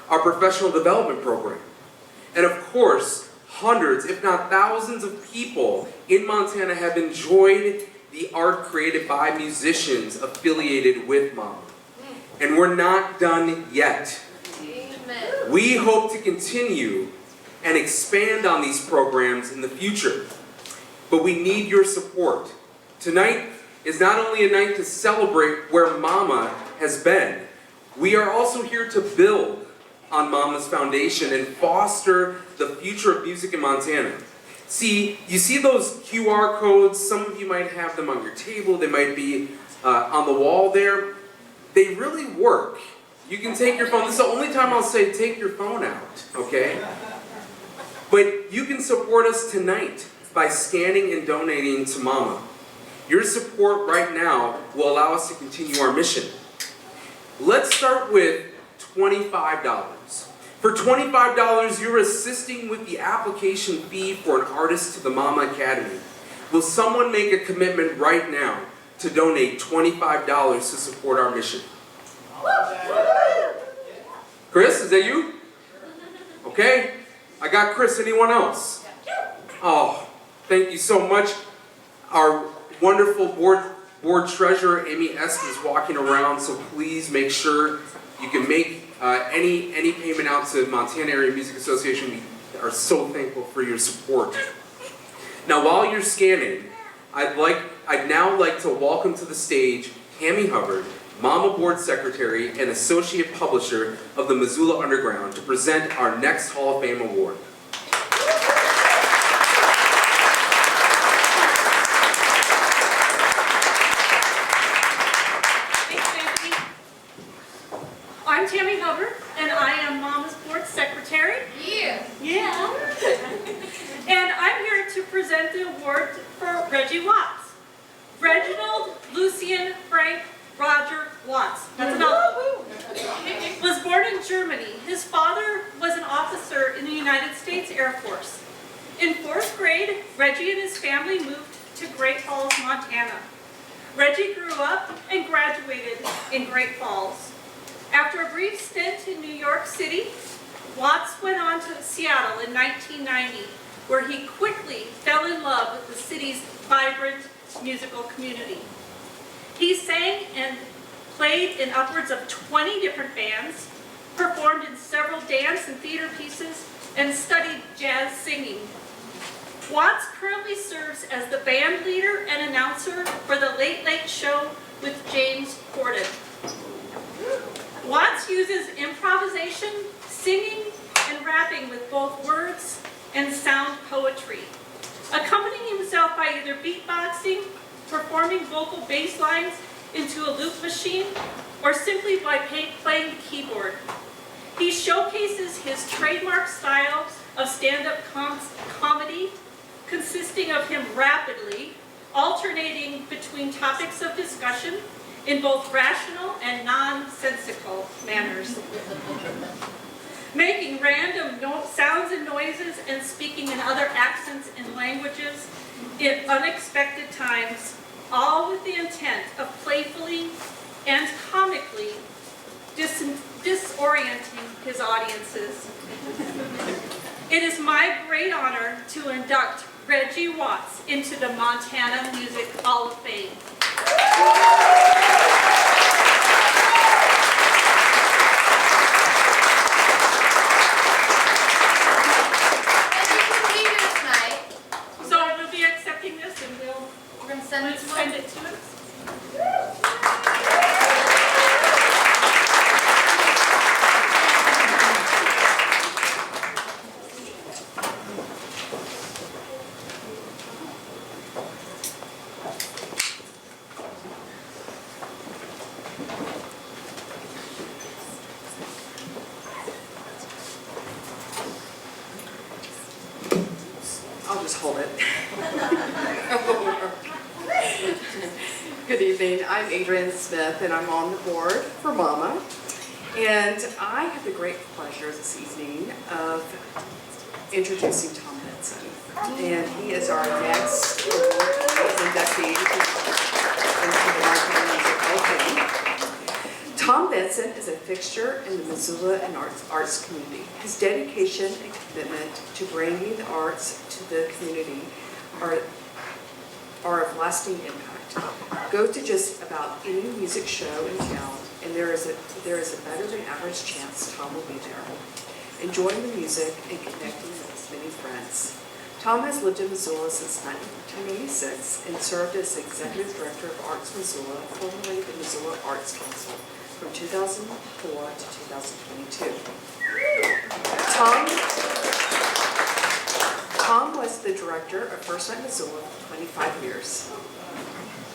our professional development program. And of course, hundreds, if not thousands of people in Montana have enjoyed the art created by musicians affiliated with MAMA. And we're not done yet. Amen. We hope to continue and expand on these programs in the future. But we need your support. Tonight is not only a night to celebrate where MAMA has been, we are also here to build on MAMA's foundation and foster the future of music in Montana. See, you see those QR codes? Some of you might have them on your table. They might be on the wall there. They really work. You can take your phone. This is the only time I'll say take your phone out, okay? But you can support us tonight by scanning and donating to MAMA. Your support right now will allow us to continue our mission. Let's start with $25. For $25, you're assisting with the application fee for an artist to the MAMA Academy. Will someone make a commitment right now to donate $25 to support our mission? Chris, is that you? Okay. I got Chris. Anyone else? Oh, thank you so much. Our wonderful board treasurer, Amy Esp, is walking around, so please make sure you can make any payment out to Montana Area Music Association. We are so thankful for your support. Now, while you're scanning, I'd now like to welcome to the stage Tammy Hubbard, MAMA Board Secretary and Associate Publisher of the Missoula Underground, to present our next Hall of Fame award. I'm Tammy Hubbard, and I am MAMA's Board Secretary. Yeah. Yeah. And I'm here to present the award for Reggie Watts. Reginald Lucien Frank Roger Watts. That's a mouthful. Was born in Germany. His father was an officer in the United States Air Force. In 4th grade, Reggie and his family moved to Great Falls, Montana. Reggie grew up and graduated in Great Falls. After a brief stint in New York City, Watts went on to Seattle in 1990, where he quickly fell in love with the city's vibrant musical community. He sang and played in upwards of 20 different bands, performed in several dance and theater pieces, and studied jazz singing. Watts currently serves as the band leader and announcer for the Late Late Show with James Corden. Watts uses improvisation, singing, and rapping with both words and sound poetry, accompanying himself by either beatboxing, performing vocal bass lines into a loop machine, or simply by playing the keyboard. He showcases his trademark style of stand-up comedy, consisting of him rapidly alternating between topics of discussion in both rational and nonsensical manners, making random sounds and noises and speaking in other accents and languages at unexpected times, all with the intent of playfully and comically disorienting his audiences. It is my great honor to induct Reggie Watts into the Montana Music Hall of Fame. Let's send it to us. I'll just hold it. Good evening, I'm Adrienne Smith and I'm on the board for MAMA. And I have the great pleasure this evening of introducing Tom Bensen. And he is our next inductee into the Montana Music Hall of Fame. Tom Bensen is a fixture in the Missoula and arts community. His dedication and commitment to bringing the arts to the community are of lasting impact. Go to just about any music show in town, and there is a better than average chance Tom will be there, enjoying the music and connecting with his many friends. Tom has lived in Missoula since 1986 and served as Executive Director of Arts Missoula, formerly the Missoula Arts Council, from 2004 to 2022. Tom was the director of First Night Missoula for 25 years.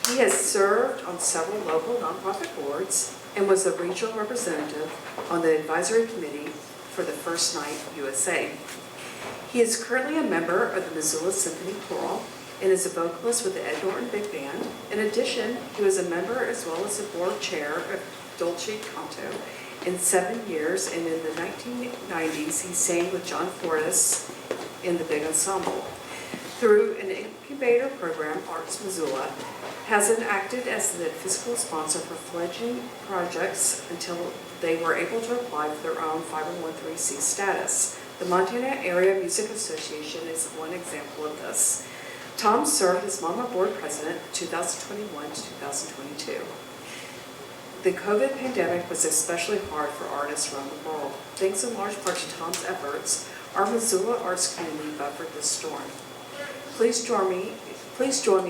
He has served on several local nonprofit boards and was the regional representative on the advisory committee for the First Night USA. He is currently a member of the Missoula Symphony Choral and is a vocalist with the Ed Norton Big Band. In addition, he was a member as well as the board chair of Dolce Canto in 7 years, and in the 1990s he sang with John Fortis in the Big Ensemble. Through an incubator program, Arts Missoula has acted as the fiscal sponsor for fledgling projects until they were able to apply for their own 501(c) status. The Montana Area Music Association is one example of this. Tom served as MAMA Board President 2021 to 2022. The COVID pandemic was especially hard for artists around the world. Thanks in large part to Tom's efforts, our Missoula arts community buffered this storm. Please join me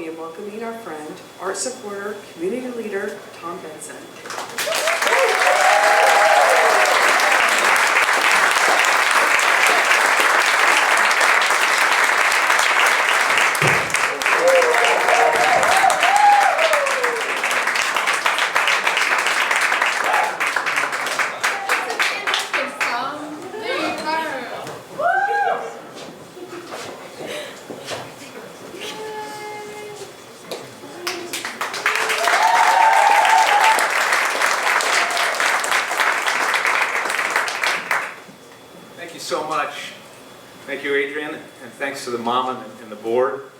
in welcoming our friend, art supporter, community leader, Tom Bensen. So much. Thank you, Adrienne, and thanks to the MAMA and the board.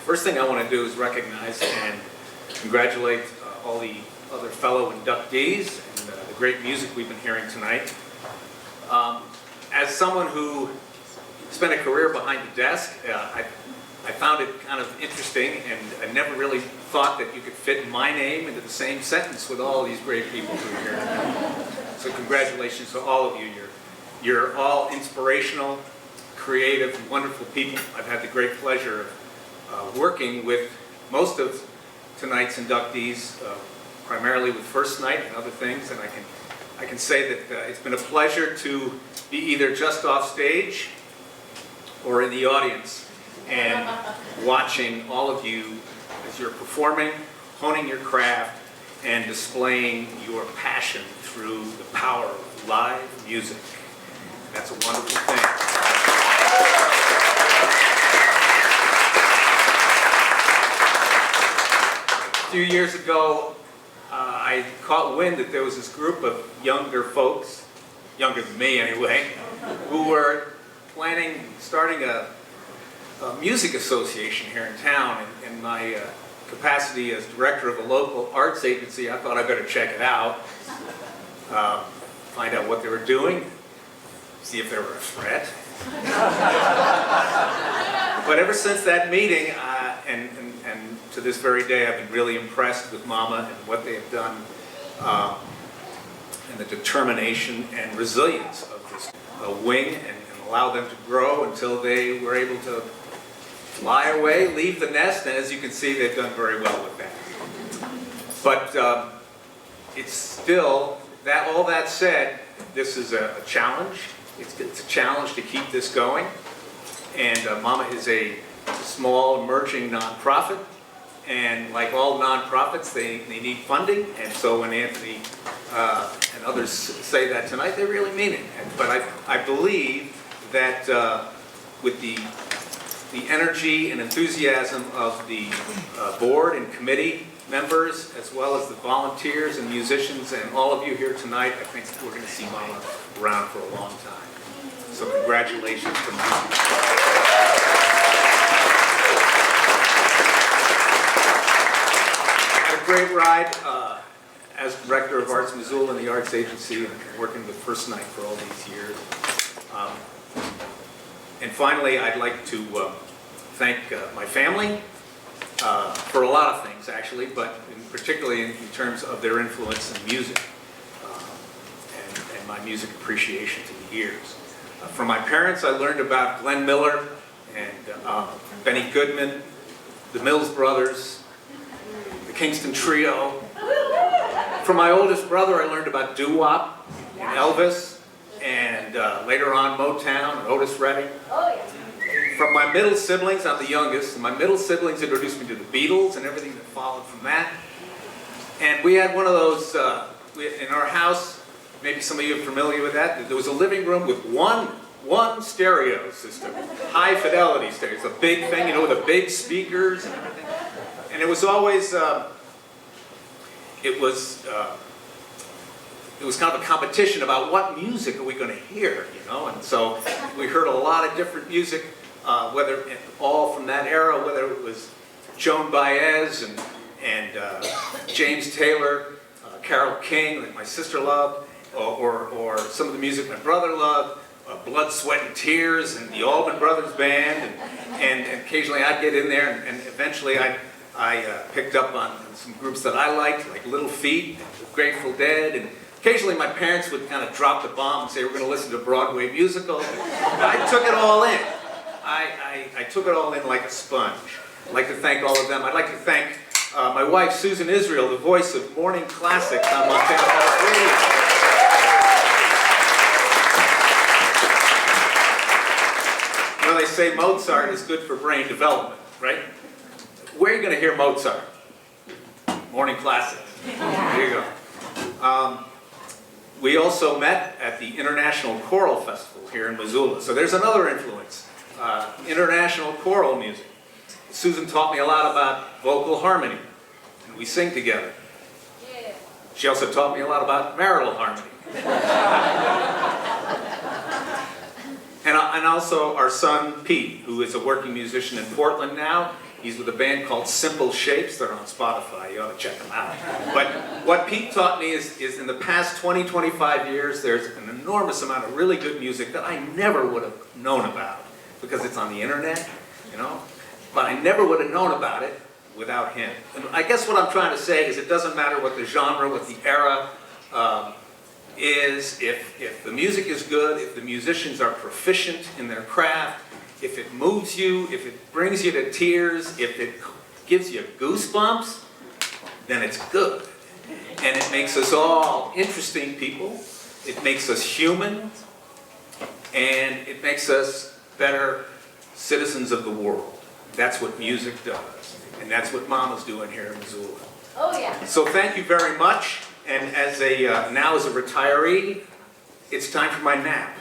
First thing I want to do is recognize and congratulate all the other fellow inductees and the great music we've been hearing tonight. As someone who spent a career behind the desk, I found it kind of interesting, and I never really thought that you could fit my name into the same sentence with all these great people who are here. So congratulations to all of you. You're all inspirational, creative, wonderful people. I've had the great pleasure of working with most of tonight's inductees, primarily with First Night and other things, and I can say that it's been a pleasure to be either just off stage or in the audience and watching all of you as you're performing, honing your craft, and displaying your passion through the power of live music. That's a wonderful thing. A few years ago, I caught wind that there was this group of younger folks, younger than me anyway, who were starting a music association here in town. In my capacity as director of a local arts agency, I thought I better check it out, find out what they were doing, see if they were a threat. But ever since that meeting, and to this very day, I've been really impressed with MAMA and what they have done, and the determination and resilience of this wing, and allow them to grow until they were able to fly away, leave the nest, and as you can see, they've done very well with that. But it's still, all that said, this is a challenge. It's a challenge to keep this going. And MAMA is a small, emerging nonprofit. And like all nonprofits, they need funding. And so when Anthony and others say that tonight, they really mean it. But I believe that with the energy and enthusiasm of the board and committee members, as well as the volunteers and musicians and all of you here tonight, I think we're going to see MAMA around for a long time. So congratulations to MAMA. Had a great ride as Director of Arts Missoula in the Arts Agency and working with First Night for all these years. And finally, I'd like to thank my family for a lot of things, actually, but particularly in terms of their influence in music and my music appreciation through the years. From my parents, I learned about Glenn Miller and Benny Goodman, the Mills Brothers, the Kingston Trio. From my oldest brother, I learned about doo-wop and Elvis, and later on Motown and Otis Redding. From my middle siblings, I'm the youngest, and my middle siblings introduced me to the Beatles and everything that followed from that. And we had one of those, in our house, maybe some of you are familiar with that, there was a living room with one stereo system, high fidelity stereo. It's a big thing, you know, with the big speakers and everything. And it was always, it was kind of a competition about what music are we going to hear, you know. And so we heard a lot of different music, whether all from that era, whether it was Joan Baez and James Taylor, Carole King, that my sister loved, or some of the music my brother loved, Blood, Sweat, and Tears, and the Allman Brothers Band, and occasionally I'd get in there, and eventually I picked up on some groups that I liked, like Little Feat, Grateful Dead, and occasionally my parents would kind of drop the bomb and say, we're going to listen to a Broadway musical. I took it all in. I took it all in like a sponge. I'd like to thank all of them. I'd like to thank my wife, Susan Israel, the voice of Morning Classics on Montana Public Radio. You know, they say Mozart is good for brain development, right? Where are you going to hear Mozart? Morning Classics. There you go. We also met at the International Choral Festival here in Missoula. So there's another influence, international choral music. Susan taught me a lot about vocal harmony, and we sing together. Yeah. She also taught me a lot about marital harmony. And also our son, Pete, who is a working musician in Portland now. He's with a band called Simple Shapes. They're on Spotify. You ought to check them out. But what Pete taught me is in the past 20, 25 years, there's an enormous amount of really good music that I never would have known about because it's on the internet, you know. But I never would have known about it without him. And I guess what I'm trying to say is it doesn't matter what the genre, what the era is. If the music is good, if the musicians are proficient in their craft, if it moves you, if it brings you to tears, if it gives you goosebumps, then it's good. And it makes us all interesting people. It makes us human. And it makes us better citizens of the world. That's what music does. And that's what MAMA's doing here in Missoula. Oh, yeah. So thank you very much. And as now as a retiree, it's time for my nap.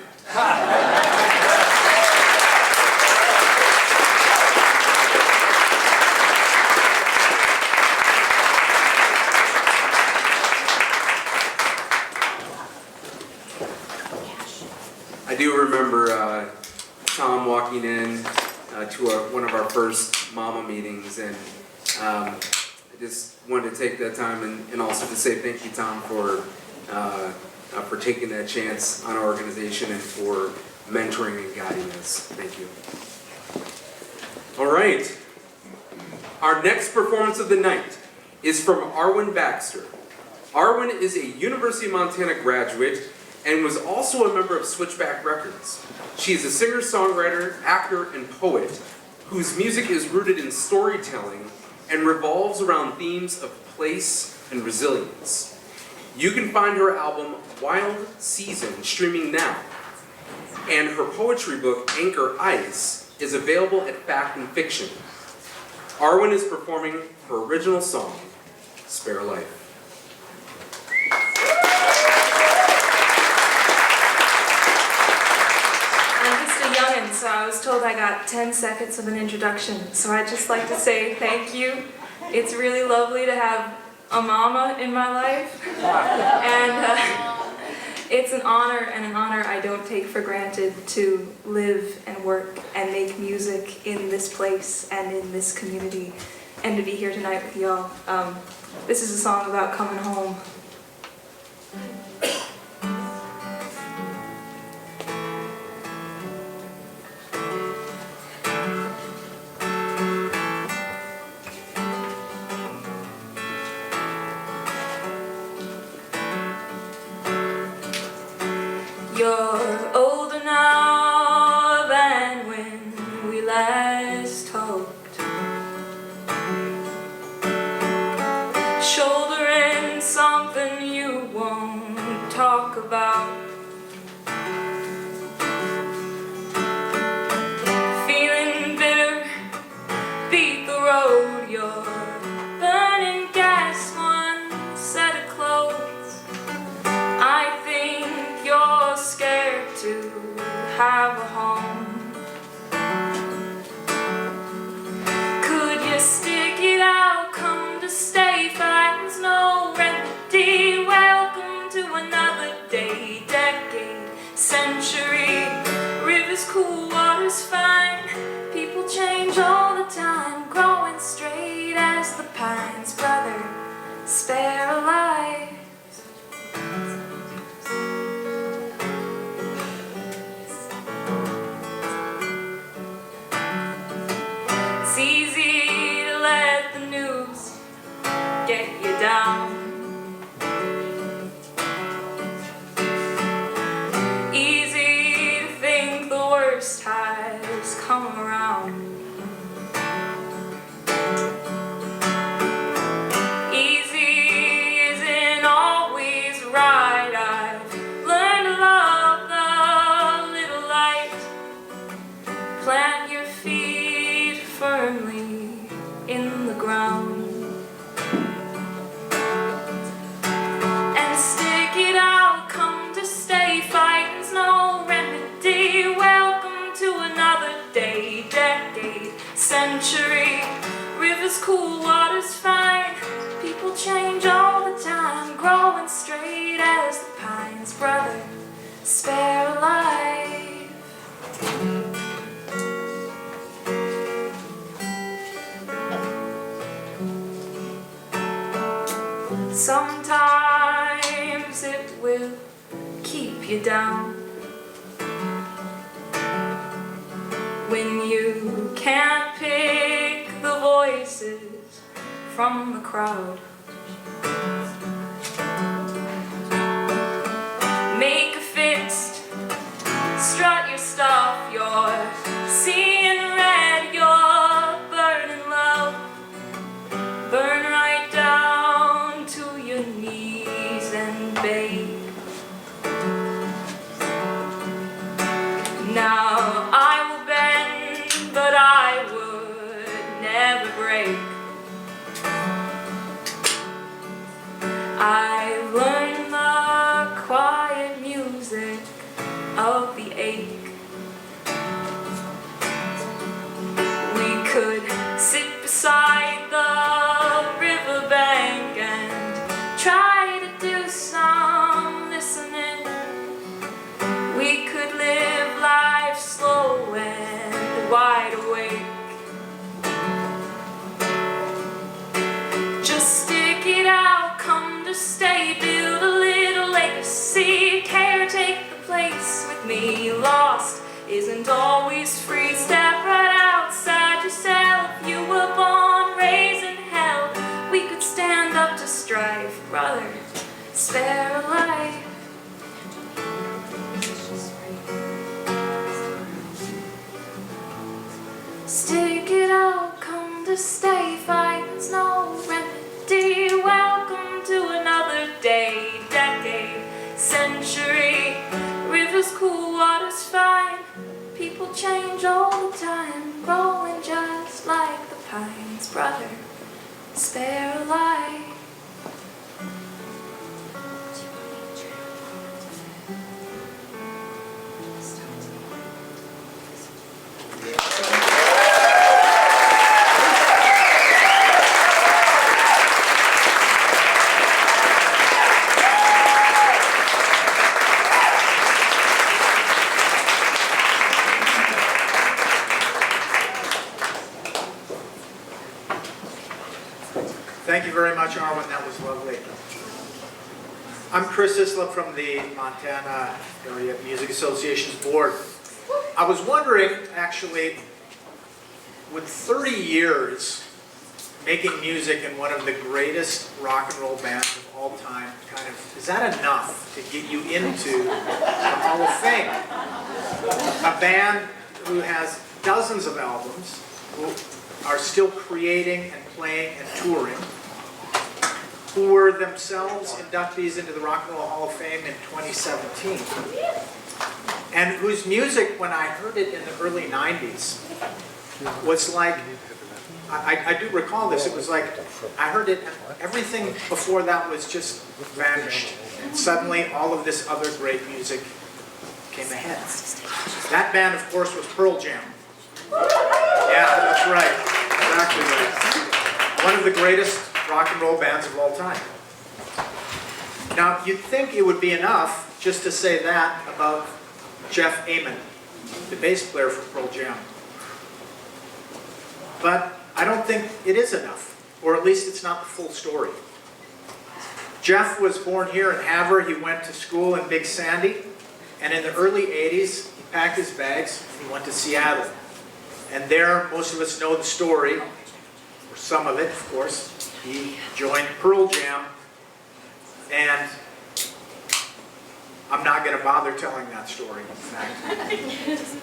I do remember Tom walking in to one of our first MAMA meetings, and I just wanted to take that time and also to say thank you, Tom, for taking that chance on our organization and for mentoring and guiding us. Thank you. All right. Our next performance of the night is from Arwen Baxter. Arwen is a University of Montana graduate and was also a member of Switchback Records. She is a singer-songwriter, actor, and poet. whose music is rooted in storytelling and revolves around themes of place and resilience. You can find her album Wild Season streaming now, and her poetry book Anchor Ice is available at Fact and Fiction. Arwen is performing her original song, Spare Life. I'm just a youngin', so I was told I got 10 seconds of an introduction. So I'd just like to say thank you. It's really lovely to have a mama in my life. And it's an honor, and an honor I don't take for granted, to live and work and make music in this place and in this community, and to be here tonight with y'all. This is a song about coming home. You're older now than when we last talked, shouldering something you won't talk about, feeling bitter, beat the road, you're burning gas, one set of clothes. I think you're scared to have a home. Could you stick it out, come to stay, finds no remedy, welcome to another day, decade, century, rivers cool, waters fine, people change all the time, growing straight as the pines, brother, spare a life. It's easy to let the news get you down. Easy to think the worst has come around. Easy isn't always right. I've learned to love the little light. Plant your feet firmly in the ground and stick it out, come to stay, fighting's no remedy, welcome to another day, decade, century, rivers cool, waters fine, people change all the time, growing straight as the pines, brother, spare a life. Sometimes it will keep you down when you can't pick the voices from the crowd. Make a fist, strut your stuff, you're seeing red, you're burning low, burn right down to your knees and bake. Now I will bend, but I would never break. I've learned the quiet music of the ache. We could sit beside the riverbank and try to do some listening. We could live life slow and wide awake. Just stick it out, come to stay, build a little legacy, caretake the place with me. Lost isn't always free, step right outside yourself. You were born, raised in hell, we could stand up to strife, brother, spare a life. Stick spare a life. Thank you very much, Arwen. That was lovely. I'm Chris Islip from the Montana Area Music Association's board. I was wondering, actually, with 30 years making music in one of the greatest rock and roll bands of all time, is that enough to get you into the Hall of Fame? A band who has dozens of albums, who are still creating and playing and touring, who were themselves inductees into the Rock and Roll Hall of Fame in 2017, and whose music, when I heard it in the early 90s, was like, I do recall this, it was like, I heard it, and everything before that was just vanished, and suddenly all of this other great music came ahead. That band, of course, was Pearl Jam. Yeah, that's right, exactly right. One of the greatest rock and roll bands of all time. Now, you'd think it would be enough just to say that about Jeff Ament, the bass player for Pearl Jam. But I don't think it is enough, or at least it's not the full story. Jeff was born here in Havre. He went to school in Big Sandy, and in the early 80s, he packed his bags and he went to Seattle. And there, most of us know the story, or some of it, of course. He joined Pearl Jam, and I'm not going to bother telling that story, in fact.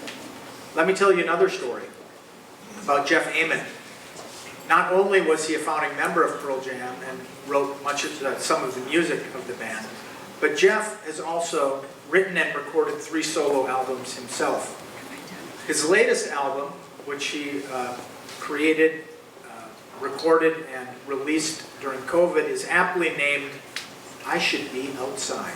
Let me tell you another story about Jeff Ament. Not only was he a founding member of Pearl Jam and wrote much of some of the music of the band, but Jeff has also written and recorded 3 solo albums himself. His latest album, which he created, recorded, and released during COVID, is aptly named I Should Be Outside.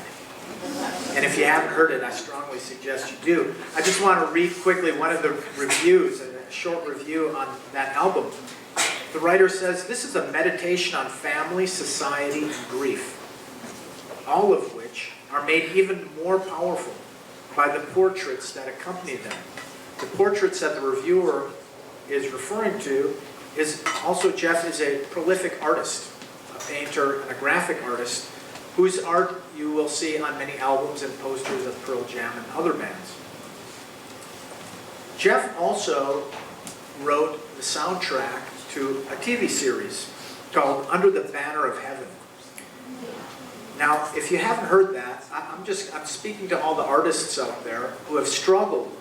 And if you haven't heard it, I strongly suggest you do. I just want to read quickly one of the reviews, a short review on that album. The writer says, "This is a meditation on family, society, and grief, all of which are made even more powerful by the portraits that accompany them." The portraits that the reviewer is referring to is also, Jeff is a prolific artist, a painter and a graphic artist, whose art you will see on many albums and posters of Pearl Jam and other bands. Jeff also wrote the soundtrack to a TV series called Under the Banner of Heaven. Now, if you haven't heard that, I'm speaking to all the artists out there who have struggled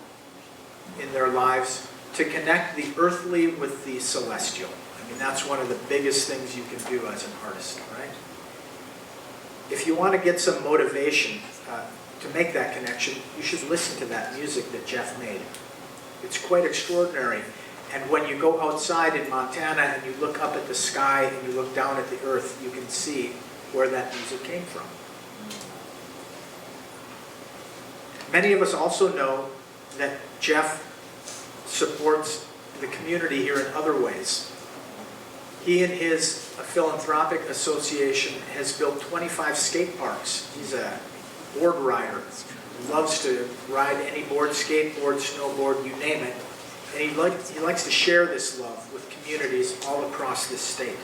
in their lives to connect the earthly with the celestial. I mean, that's one of the biggest things you can do as an artist, right? If you want to get some motivation to make that connection, you should listen to that music that Jeff made. It's quite extraordinary. And when you go outside in Montana and you look up at the sky and you look down at the earth, you can see where that music came from. Many of us also know that Jeff supports the community here in other ways. He and his philanthropic association has built 25 skate parks. He's a board rider. He loves to ride any board, skateboard, snowboard, you name it. And he likes to share this love with communities all across this state.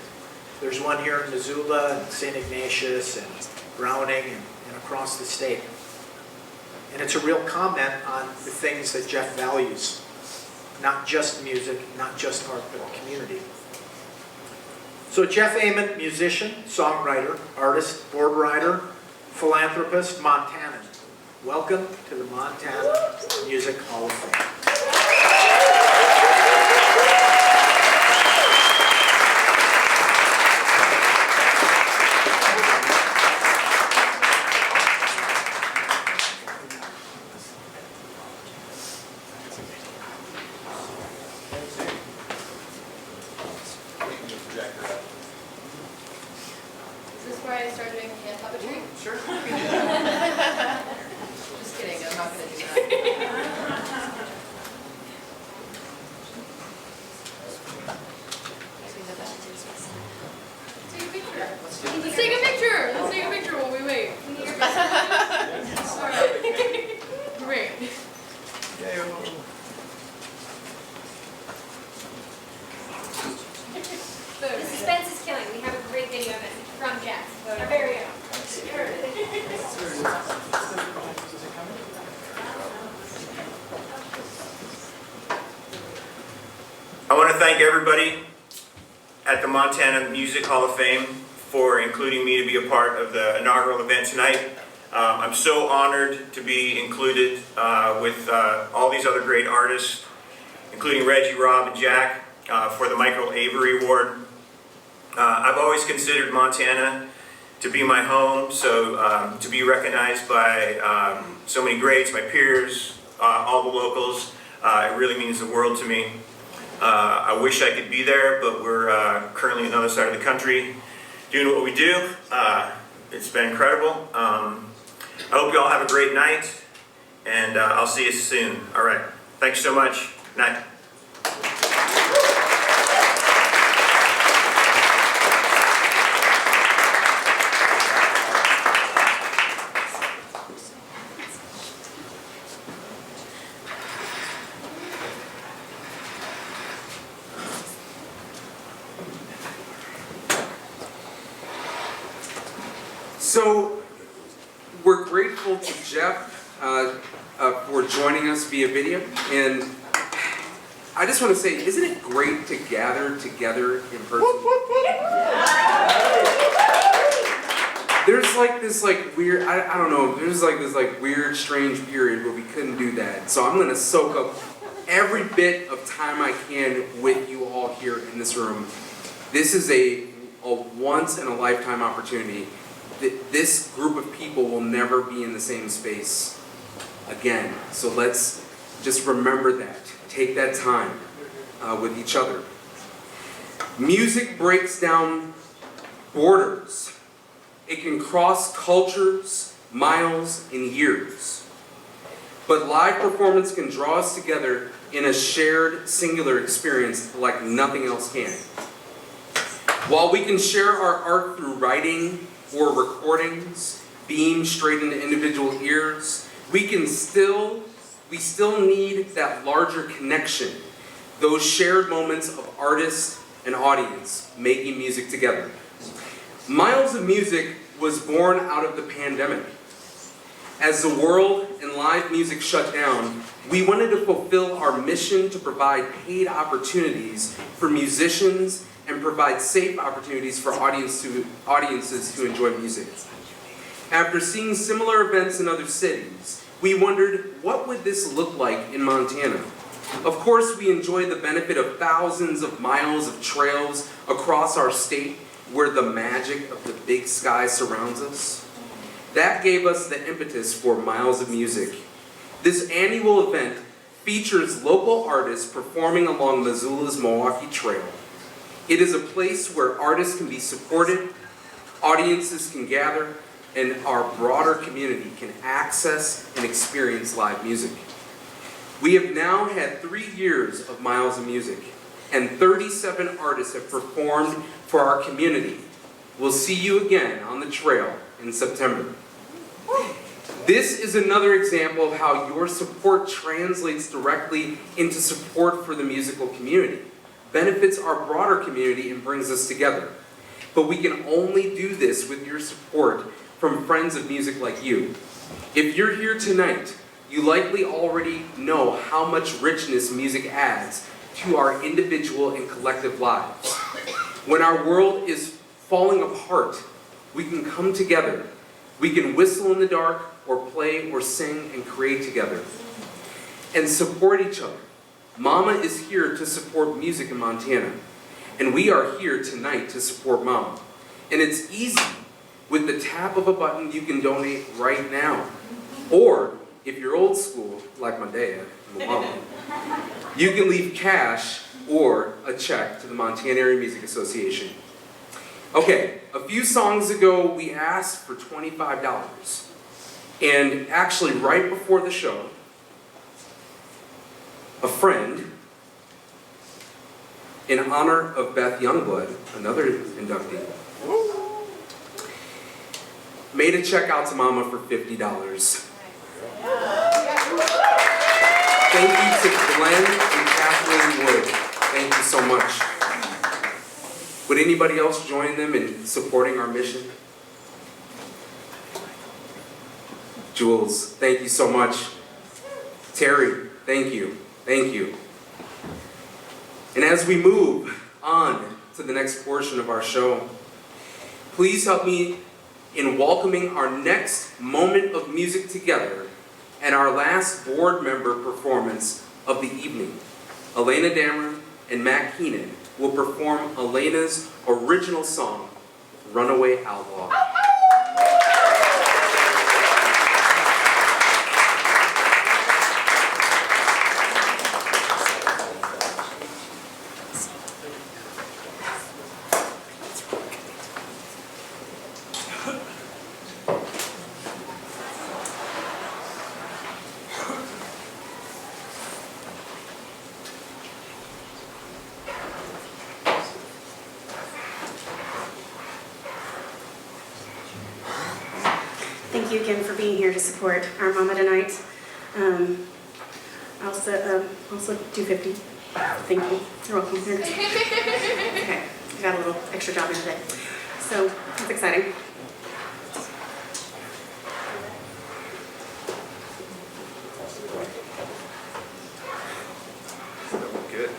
There's one here in Missoula, and St. Ignatius, and Browning, and across the state. And it's a real comment on the things that Jeff values. Not just music, not just art, but community. So Jeff Ament, musician, songwriter, artist, board rider, philanthropist, Montanan. Welcome to the Montana Music Hall of Fame. before I start doing hand puppetry? Sure. Just kidding, I'm not going to do that. Take a picture. Let's take a picture. Let's take a picture while we wait. All right. Great. The suspense is killing. We have a great video of it from Jeff, our very own. I want to thank everybody at the Montana Music Hall of Fame for including me to be a part of the inaugural event tonight. I'm so honored to be included with all these other great artists, including Reggie, Rob, and Jack, for the Michael Avery Award. I've always considered Montana to be my home, so to be recognized by so many greats, my peers, all the locals, it really means the world to me. I wish I could be there, but we're currently on the other side of the country doing what we do. It's been incredible. I hope you all have a great night, and I'll see you soon. All right. Thanks so much. Night. So, we're grateful to Jeff for joining us via video, and I just want to say, isn't it great to gather together in person? There's like this weird, I don't know, there's like this weird, strange period where we couldn't do that. So I'm going to soak up every bit of time I can with you all here in this room. This is a once-in-a-lifetime opportunity. This group of people will never be in the same space again. So let's just remember that. Take that time with each other. Music breaks down borders. It can cross cultures, miles, and years. But live performance can draw us together in a shared, singular experience like nothing else can. While we can share our art through writing or recordings, beamed straight into individual ears, we still need that larger connection, those shared moments of artist and audience making music together. Miles of Music was born out of the pandemic. As the world and live music shut down, we wanted to fulfill our mission to provide paid opportunities for musicians and provide safe opportunities for audiences who enjoy music. After seeing similar events in other cities, we wondered, what would this look like in Montana? Of course, we enjoy the benefit of thousands of miles of trails across our state where the magic of the big sky surrounds us. That gave us the impetus for Miles of Music. This annual event features local artists performing along Missoula's Milwaukee Trail. It is a place where artists can be supported, audiences can gather, and our broader community can access and experience live music. We have now had 3 years of Miles of Music, and 37 artists have performed for our community. We'll see you again on the trail in September. This is another example of how your support translates directly into support for the musical community, benefits our broader community, and brings us together. But we can only do this with your support from friends of music like you. If you're here tonight, you likely already know how much richness music adds to our individual and collective lives. When our world is falling apart, we can come together. We can whistle in the dark, or play, or sing, and create together. And support each other. MAMA is here to support music in Montana. And we are here tonight to support MAMA. And it's easy. With the tap of a button, you can donate right now. Or, if you're old school, like my dad, my mama, you can leave cash or a check to the Montana Area Music Association. Okay, a few songs ago we asked for $25. And actually right before the show, a friend, in honor of Beth Youngblood, another inductee, made a check out to Mama for $50. Thank you to Glenn and Kathleen Wood. Thank you so much. Would anybody else join them in supporting our mission? Jules, thank you so much. Terry, thank you. Thank you. And as we move on to the next portion of our show, please help me in welcoming our next moment of music together and our last board member performance of the evening. Elena Dameron and Matt Keenan will perform Elena's original song, Runaway Outlaw. Thank you again for being here to support our mama tonight. I also do 50. Thank you. You're welcome. Here it is. Okay, I got a little extra job in today. So, that's exciting. Good.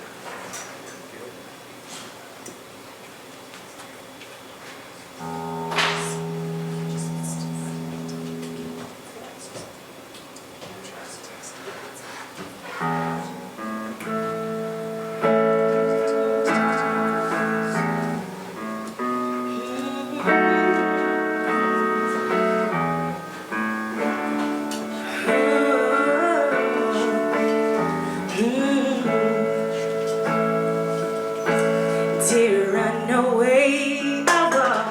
Dear runaway outlaw,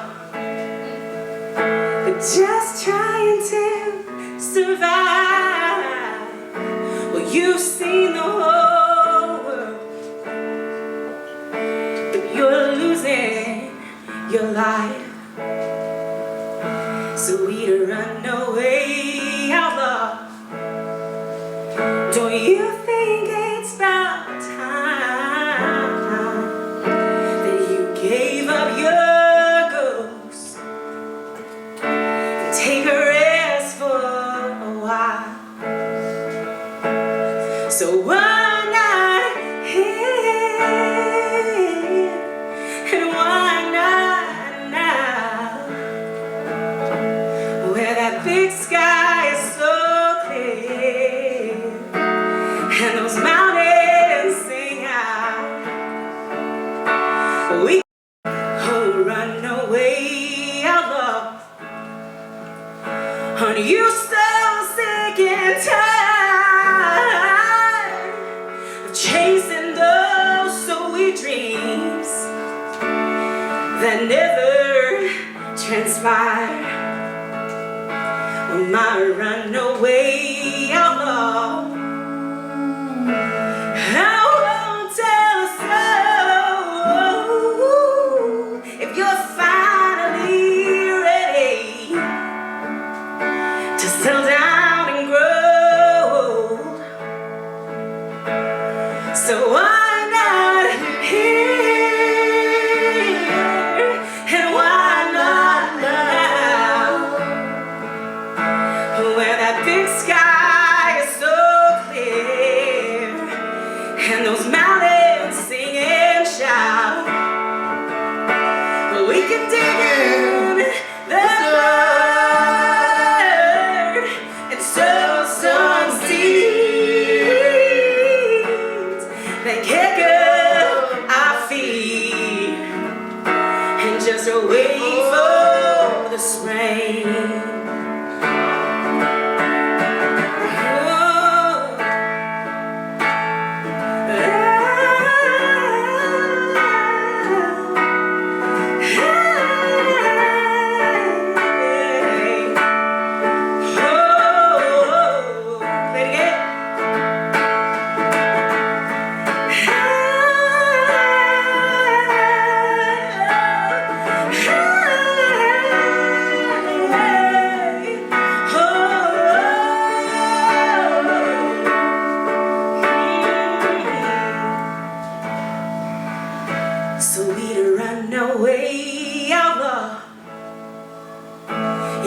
just trying to survive. Well, you've seen the whole world, but you're losing your life. Sweet runaway outlaw, don't you think it's about time that you gave up your ghost and take a rest for a while? So why not here, and why not now, where that big sky is so clear and those mountains sing out? We run away outlaw, and you so sick and tired of chasing those sweet dreams that never transpire. Well, my runaway outlaw, I won't tell a soul if you're finally ready to settle down and grow. So why not here, and why not now, where that big sky is so clear and those mountains sing and shout? We can dig in the dirt and sow some seeds that kick up our feet and just wait for the spring. Oh.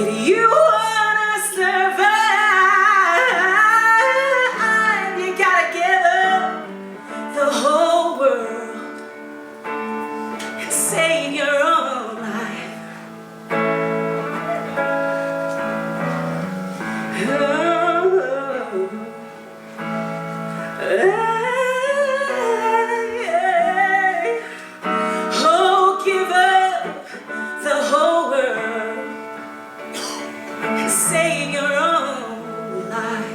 If you wanna survive, you gotta give up the whole world and save your own life. Oh, give up the whole world and save your own life.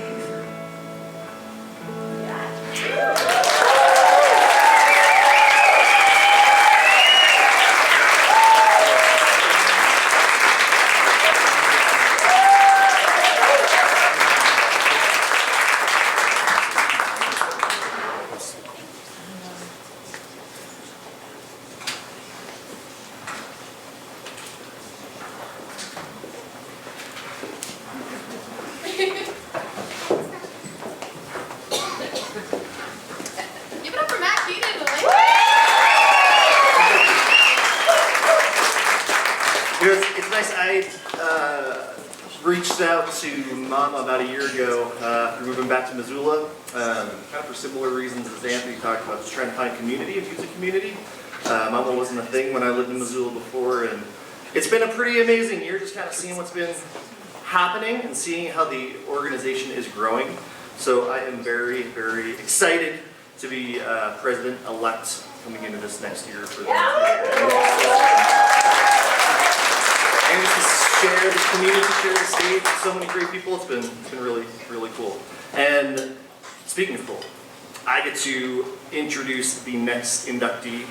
Give it up for Matt Keenan. You know, it's nice. I reached out to Mama about a year ago after moving back to Missoula, kind of for similar reasons as Anthony talked about, just trying to find community, a music community. Mama wasn't a thing when I lived in Missoula before, and it's been a pretty amazing year just kind of seeing what's been happening and seeing how the organization is growing. So I am very, very excited to be president-elect coming into this next year for the and just to share the community, share the stage with so many great people. It's been really, really cool. And speaking of cool, I get to introduce the next inductee,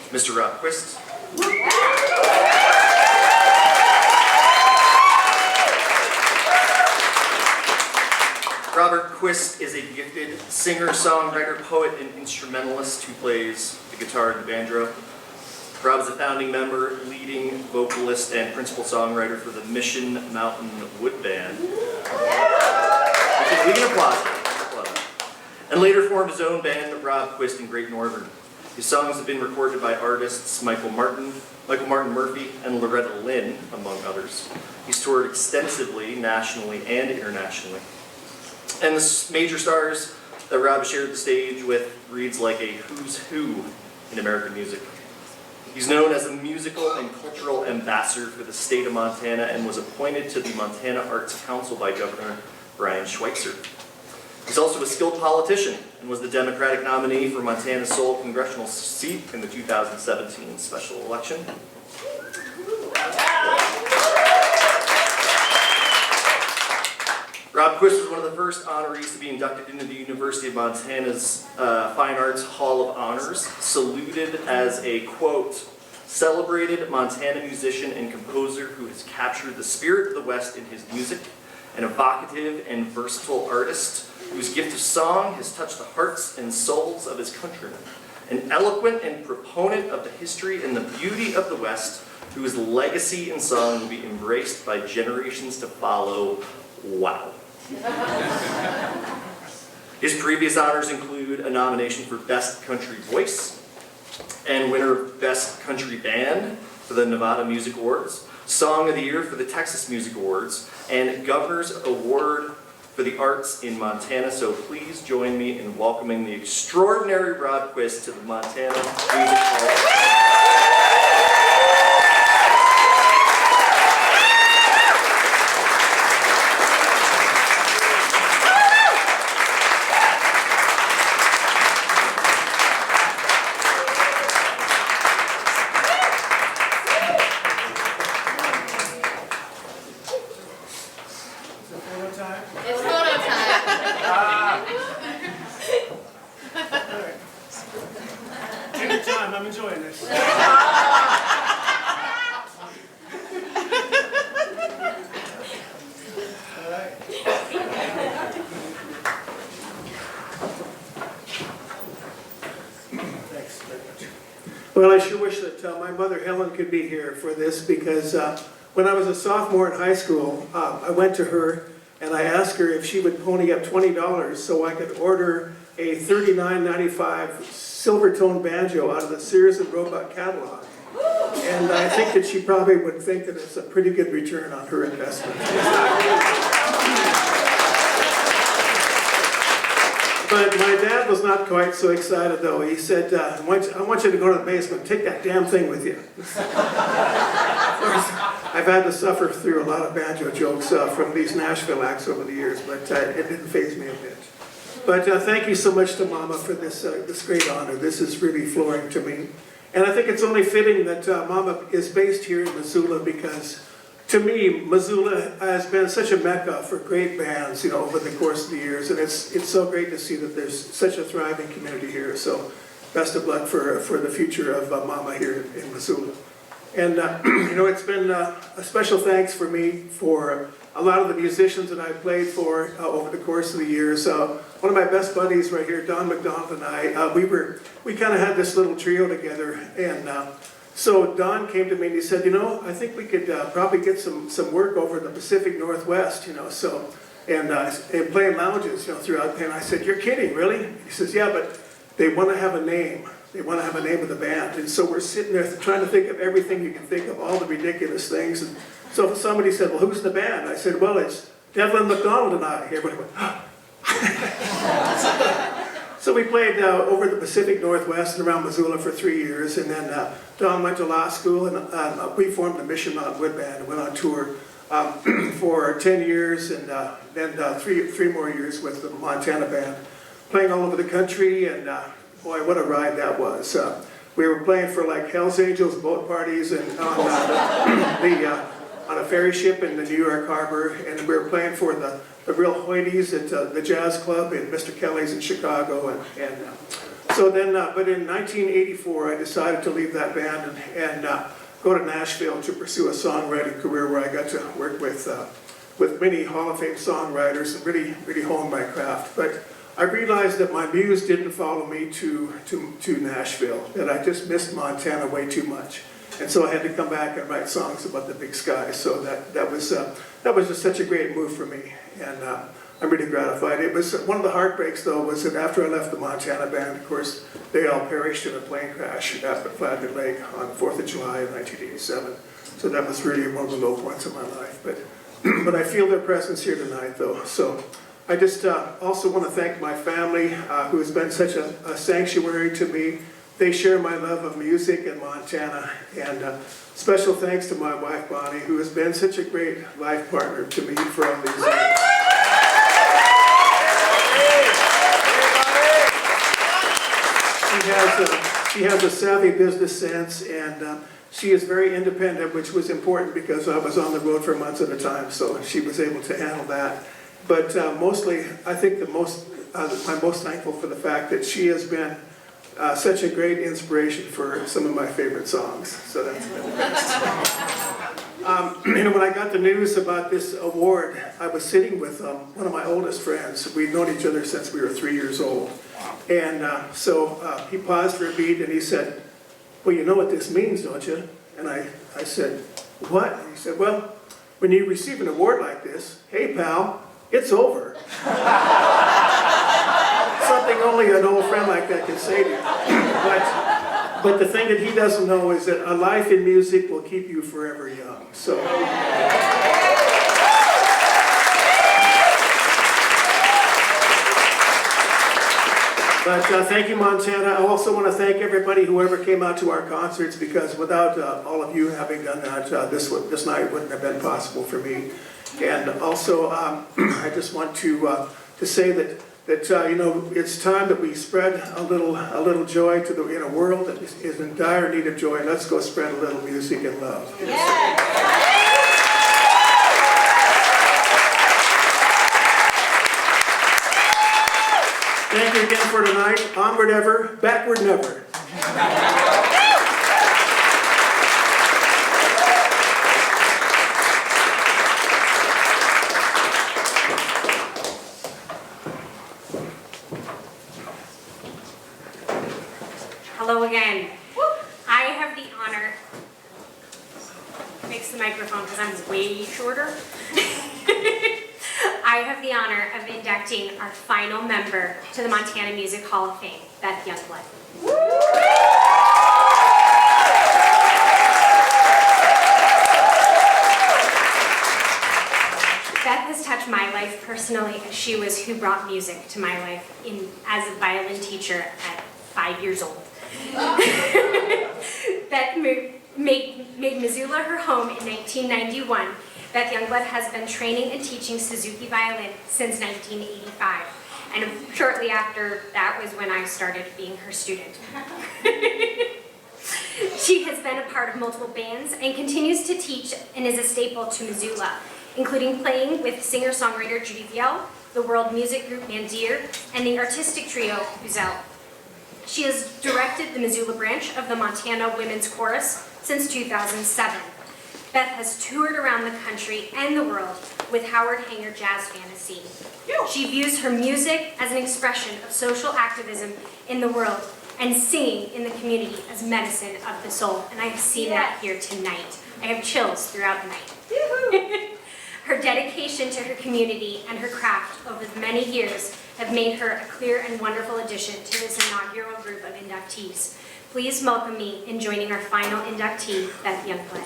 Mr. Rob Quist. Robert Quist is a gifted singer, songwriter, poet, and instrumentalist who plays the guitar and the banjo. Rob is a founding member, leading vocalist, and principal songwriter for the Mission Mountain Wood Band. We can applaud him. And later formed his own band, Rob Quist and Great Northern. His songs have been recorded by artists Michael Martin Murphy, and Loretta Lynn, among others. He's toured extensively, nationally and internationally. And the major stars that Rob shared the stage with reads like a who's who in American music. He's known as a musical and cultural ambassador for the state of Montana and was appointed to the Montana Arts Council by Governor Brian Schweitzer. He's also a skilled politician and was the Democratic nominee for Montana's sole congressional seat in the 2017 special election. Rob Quist was one of the first honorees to be inducted into the University of Montana's Fine Arts Hall of Honors, saluted as a, quote, celebrated Montana musician and composer who has captured the spirit of the West in his music, an evocative and versatile artist whose gift of song has touched the hearts and souls of his countrymen, an eloquent and proponent of the history and the beauty of the West, whose legacy in song will be embraced by generations to follow. Wow. His previous honors include a nomination for Best Country Voice and winner of Best Country Band for the Nevada Music Awards, Song of the Year for the Texas Music Awards, and Governor's Award for the Arts in Montana. So please join me in welcoming the extraordinary Rob Quist to the Montana Music Hall of Fame. It's photo time. Take your time, I'm enjoying this. Thanks very much. Well, I sure wish that my mother Helen could be here for this, because when I was a sophomore in high school, I went to her and I asked her if she would pony up $20 so I could order a $39.95 Silvertone banjo out of the Sears and Roebuck catalog. And I think that she probably would think that it's a pretty good return on her investment. But my dad was not quite so excited though. He said, I want you to go to the basement, take that damn thing with you. I've had to suffer through a lot of banjo jokes from these Nashville acts over the years, but it didn't faze me a bit. But thank you so much to Mama for this great honor. This is really flooring to me. And I think it's only fitting that Mama is based here in Missoula because to me, Missoula has been such a mecca for great bands, over the course of the years, and it's so great to see that there's such a thriving community here. So, best of luck for the future of Mama here in Missoula. And it's been a special thanks for me for a lot of the musicians that I've played for over the course of the years. One of my best buddies right here, Don McDonald, and I, we kind of had this little trio together, and. So Don came to me and he said, I think we could probably get some work over in the Pacific Northwest, and playing lounges, throughout. And I said, you're kidding, really? He says, yeah, but they want to have a name. They want to have a name of the band. And so we're sitting there trying to think of everything you can think of, all the ridiculous things. And so somebody said, well, who's in the band? I said, well, it's Devlin McDonald and I. Everybody went, So we played over the Pacific Northwest and around Missoula for 3 years, and then Don went to law school, and we formed the Mission Mountain Wood Band and went on tour for 10 years, and then three more years with the Montana Band, playing all over the country, and boy, what a ride that was. We were playing for like Hell's Angels boat parties and on a ferry ship in the New York Harbor, and we were playing for the real hoities at the Jazz Club and Mr. Kelly's in Chicago, so then, but in 1984, I decided to leave that band and go to Nashville to pursue a songwriting career where I got to work with many Hall of Fame songwriters and really hone my craft. But I realized that my muse didn't follow me to Nashville, that I just missed Montana way too much. And so I had to come back and write songs about the big sky. So that was just such a great move for me, and I'm really gratified. It was one of the heartbreaks, though, was that after I left the Montana Band, of course, they all perished in a plane crash at Flathead Lake on the 4th of July of 1987. So that was really one of the low points of my life. But I feel their presence here tonight, though. So I just also want to thank my family, who has been such a sanctuary to me. They share my love of music in Montana, and special thanks to my wife, Bonnie, who has been such a great life partner to me for all these years. She has a savvy business sense, and she is very independent, which was important because I was on the road for months at a time, so she was able to handle that. But mostly, I think I'm most thankful for the fact that she has been such a great inspiration for some of my favorite songs. So that's when I got the news about this award, I was sitting with one of my oldest friends. We'd known each other since we were 3 years old. And so he paused for a beat and he said, well, you know what this means, don't you? And I said, what? And he said, well, when you receive an award like this, hey pal, it's over. Something only an old friend like that can say to you. But the thing that he doesn't know is that a life in music will keep you forever young. So. But thank you, Montana. I also want to thank everybody, whoever came out to our concerts, because without all of you having done that, this night wouldn't have been possible for me. And also, I just want to say that it's time that we spread a little joy to in a world that is in dire need of joy. Let's go spread a little music and love. Yeah. Thank you again for tonight. Onward ever, backward never. Hello again. I have the honor, fix the microphone because I'm way shorter. I have the honor of inducting our final member to the Montana Music Hall of Fame, Beth Youngblood. personally, as she was who brought music to my life as a violin teacher at 5 years old. Beth made Missoula her home in 1991. Beth Youngblood has been training and teaching Suzuki violin since 1985. And shortly after that was when I started being her student. She has been a part of multiple bands and continues to teach and is a staple to Missoula, including playing with singer-songwriter Judy Viel, the world music group Mandir, and the artistic trio Buzel. She has directed the Missoula branch of the Montana Women's Chorus since 2007. Beth has toured around the country and the world with Howard Hanger Jazz Fantasy. She views her music as an expression of social activism in the world and singing in the community as medicine of the soul. And I have seen that here tonight. I have chills throughout the night. Her dedication to her community and her craft over the many years have made her a clear and wonderful addition to this inaugural group of inductees. Please welcome me in joining our final inductee, Beth Youngblood.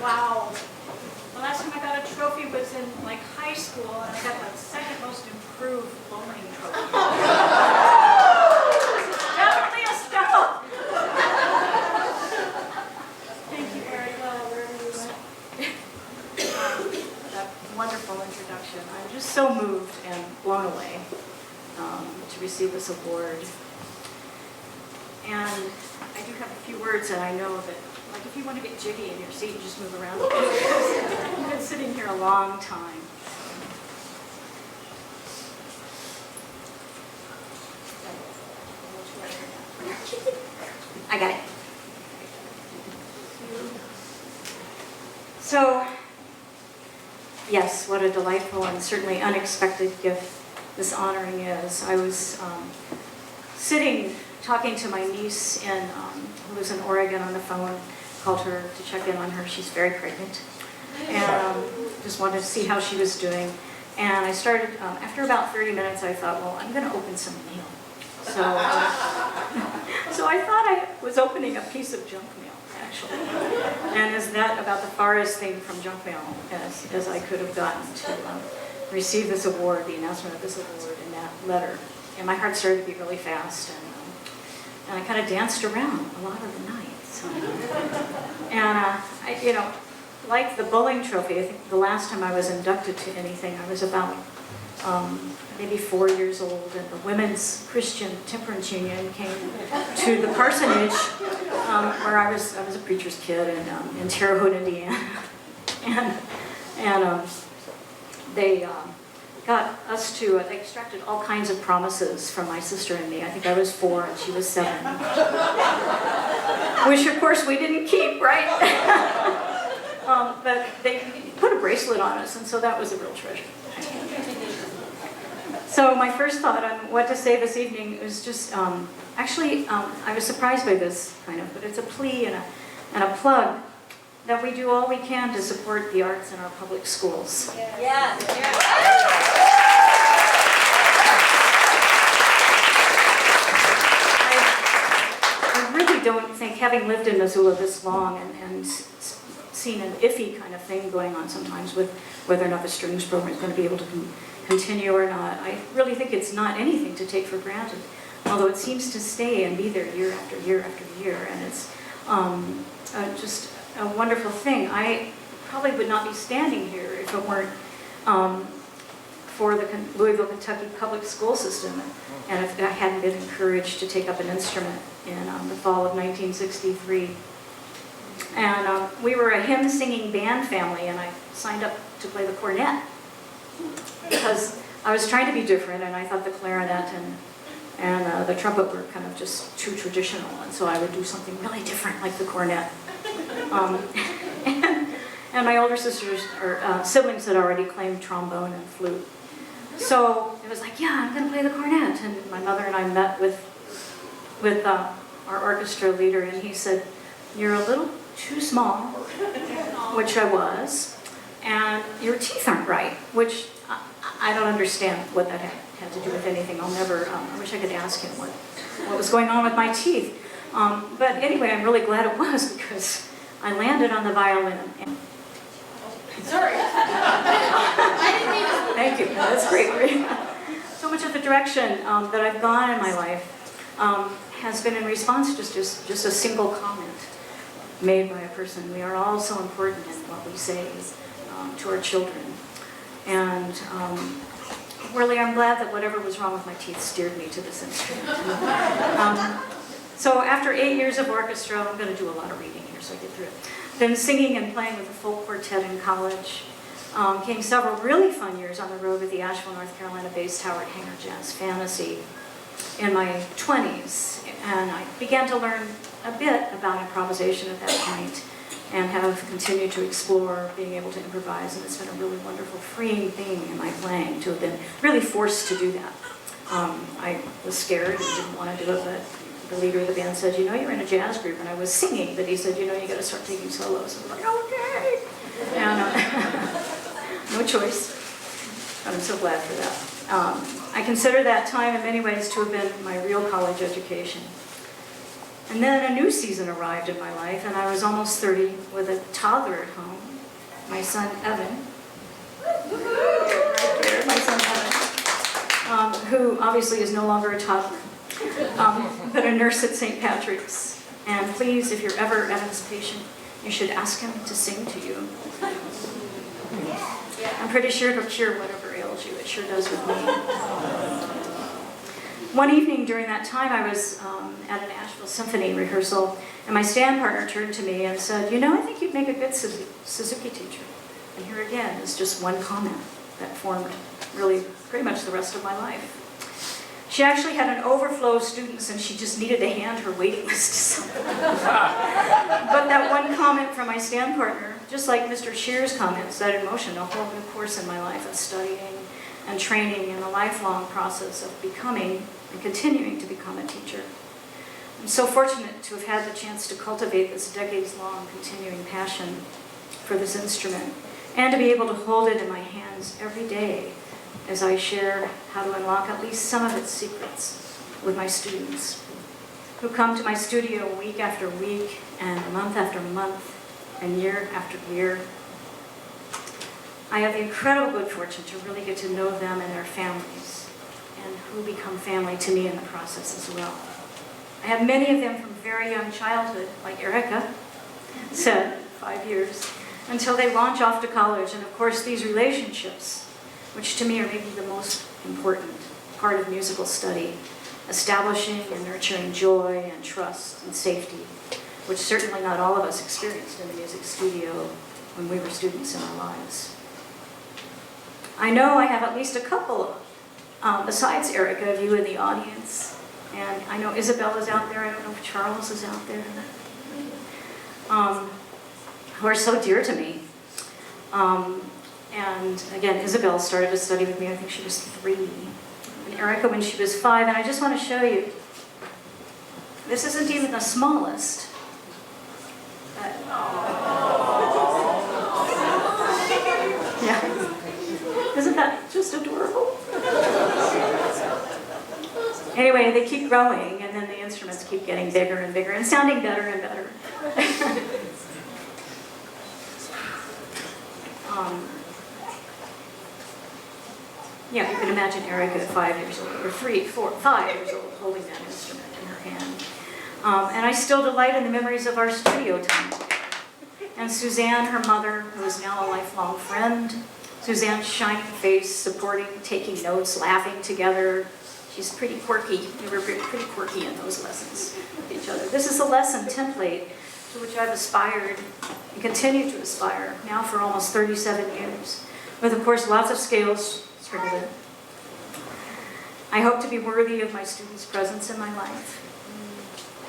Wow. The last time I got a trophy was in like high school, and I got the second most improved bowling trophy. Definitely a step up. Thank you very well, wherever you went. That wonderful introduction. I'm just so moved and blown away to receive this award. And I do have a few words, and I know that, like, if you want to get jiggy in your seat, you just move around. You've been sitting here a long time. I got it. So, yes, what a delightful and certainly unexpected gift this honoring is. I was sitting, talking to my niece who lives in Oregon on the phone, called her to check in on her. She's very pregnant, and just wanted to see how she was doing. And I started, after about 30 minutes, I thought, well, I'm going to open some mail. So I thought I was opening a piece of junk mail, actually. And is that about the farthest thing from junk mail as I could have gotten to receive this award, the announcement of this award in that letter. And my heart started to beat really fast, and I kind of danced around a lot of the night. So. And I, like the bowling trophy, I think the last time I was inducted to anything, I was about maybe 4 years old, and the Women's Christian Temperance Union came to the parsonage where I was a preacher's kid in Terre Haute, Indiana, and they got us to, they extracted all kinds of promises from my sister and me. I think I was 4 and she was 7. Which of course we didn't keep, right? But they put a bracelet on us, and so that was a real treasure. So my first thought on what to say this evening was just, I was surprised by this, kind of, but it's a plea and a plug that we do all we can to support the arts in our public schools. Yes. I really don't think, having lived in Missoula this long and seen an iffy kind of thing going on sometimes with whether or not the strings program is going to be able to continue or not, I really think it's not anything to take for granted, although it seems to stay and be there year after year after year, and it's just a wonderful thing. I probably would not be standing here if it weren't for the Louisville, Kentucky public school system, and if I hadn't been encouraged to take up an instrument in the fall of 1963. And we were a hymn singing band family, and I signed up to play the cornet because I was trying to be different, and I thought the clarinet and the trumpet were kind of just too traditional, and so I would do something really different like the cornet. And my older sisters or siblings had already claimed trombone and flute. So it was like, yeah, I'm going to play the cornet. And my mother and I met with our orchestra leader, and he said, you're a little too small, which I was, and your teeth aren't right, which I don't understand what that had to do with anything. I'll never, I wish I could ask him what was going on with my teeth. But anyway, I'm really glad it was, because I landed on the violin. And Sorry. thank you, that's great. So much of the direction that I've gone in my life has been in response to just a single comment made by a person. We are all so important in what we say to our children. And really, I'm glad that whatever was wrong with my teeth steered me to this instrument. So after 8 years of orchestra, I'm going to do a lot of reading here so I get through it. Then singing and playing with a folk quartet in college. Came several really fun years on the road with the Asheville, North Carolina-based Howard Hanger Jazz Fantasy in my 20s. And I began to learn a bit about improvisation at that point and have continued to explore being able to improvise. And it's been a really wonderful, freeing thing in my playing to have been really forced to do that. I was scared and didn't want to do it, but the leader of the band said, you know, you're in a jazz group, and I was singing, but he said, you know, you got to start taking solos. I was like, okay. And no choice. But I'm so glad for that. I consider that time in many ways to have been my real college education. And then a new season arrived in my life, and I was almost 30 with a toddler at home, my son Evan. Right there, my son Evan, who obviously is no longer a toddler. But a nurse at St. Patrick's. And please, if you're ever Evan's patient, you should ask him to sing to you. I'm pretty sure it'll cure whatever ails you. It sure does with me. One evening during that time, I was at an Asheville Symphony rehearsal, and my stand partner turned to me and said, you know, I think you'd make a good Suzuki teacher. And here again is just one comment that formed really pretty much the rest of my life. She actually had an overflow of students, and she just needed to hand her waiting list to someone. But that one comment from my stand partner, just like Mr. Shear's comment, set in motion a whole new course in my life of studying and training and the lifelong process of becoming and continuing to become a teacher. I'm so fortunate to have had the chance to cultivate this decades-long continuing passion for this instrument and to be able to hold it in my hands every day as I share how to unlock at least some of its secrets with my students, who come to my studio week after week and month after month and year after year. I have the incredible good fortune to really get to know them and their families, and who become family to me in the process as well. I have many of them from very young childhood, like Erica said, 5 years, until they launch off to college. And of course, these relationships, which to me are maybe the most important part of musical study, establishing and nurturing joy and trust and safety, which certainly not all of us experienced in the music studio when we were students in our lives. I know I have at least a couple, besides Erica, of you in the audience, and I know Isabel is out there. I don't know if Charles is out there, who are so dear to me. And again, Isabel started to study with me, I think she was 3, and Erica when she was 5, and I just want to show you, this isn't even the smallest. Yeah, isn't that just adorable? Anyway, they keep growing, and then the instruments keep getting bigger and bigger, and sounding better and better. Yeah, you can imagine Erica at 5 years old, or 3, 4, 5 years old, holding that instrument in her hand. And I still delight in the memories of our studio time. And Suzanne, her mother, who is now a lifelong friend. Suzanne's shining face, supporting, taking notes, laughing together. She's pretty quirky. We were pretty quirky in those lessons with each other. This is a lesson template to which I've aspired and continue to aspire now for almost 37 years, with of course lots of scales scribbled in. I hope to be worthy of my students' presence in my life.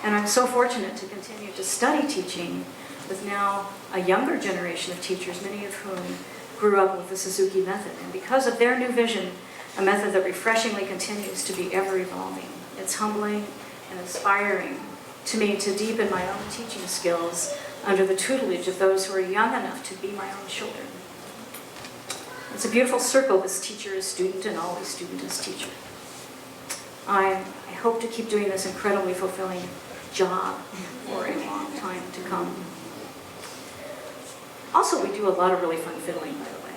And I'm so fortunate to continue to study teaching with now a younger generation of teachers, many of whom grew up with the Suzuki method. And because of their new vision, a method that refreshingly continues to be ever evolving. It's humbling and inspiring to me to deepen my own teaching skills under the tutelage of those who are young enough to be my own children. It's a beautiful circle, this teacher is student and always student is teacher. I hope to keep doing this incredibly fulfilling job for a long time to come. Also, we do a lot of really fun fiddling, by the way.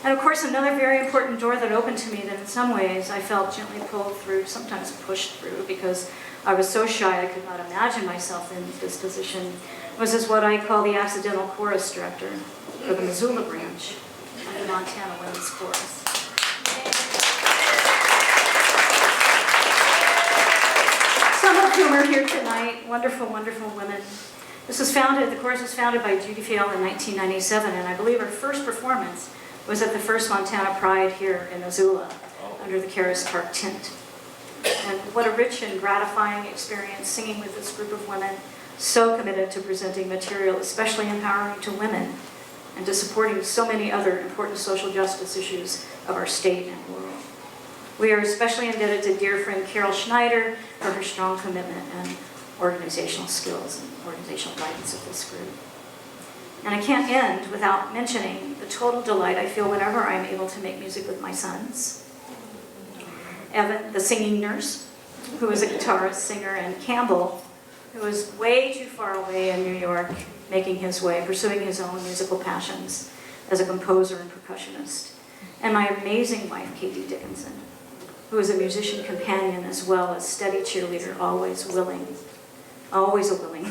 And of course, another very important door that opened to me that in some ways I felt gently pulled through, sometimes pushed through, because I was so shy I could not imagine myself in this position, was as what I call the accidental chorus director for the Missoula branch of the Montana Women's Chorus. Some of whom are here tonight, wonderful, wonderful women. The chorus was founded by Judy Fiel in 1997, and I believe her first performance was at the first Montana Pride here in Missoula, under the Caras Park tent. And what a rich and gratifying experience singing with this group of women, so committed to presenting material especially empowering to women, and to supporting so many other important social justice issues of our state and world. We are especially indebted to dear friend Carol Schneider for her strong commitment and organizational skills and organizational guidance of this group. And I can't end without mentioning the total delight I feel whenever I'm able to make music with my sons. Evan, the singing nurse, who is a guitarist, singer, and Campbell, who is way too far away in New York, making his way, pursuing his own musical passions as a composer and percussionist. And my amazing wife, Katie Dickinson, who is a musician companion as well as steady cheerleader, always a willing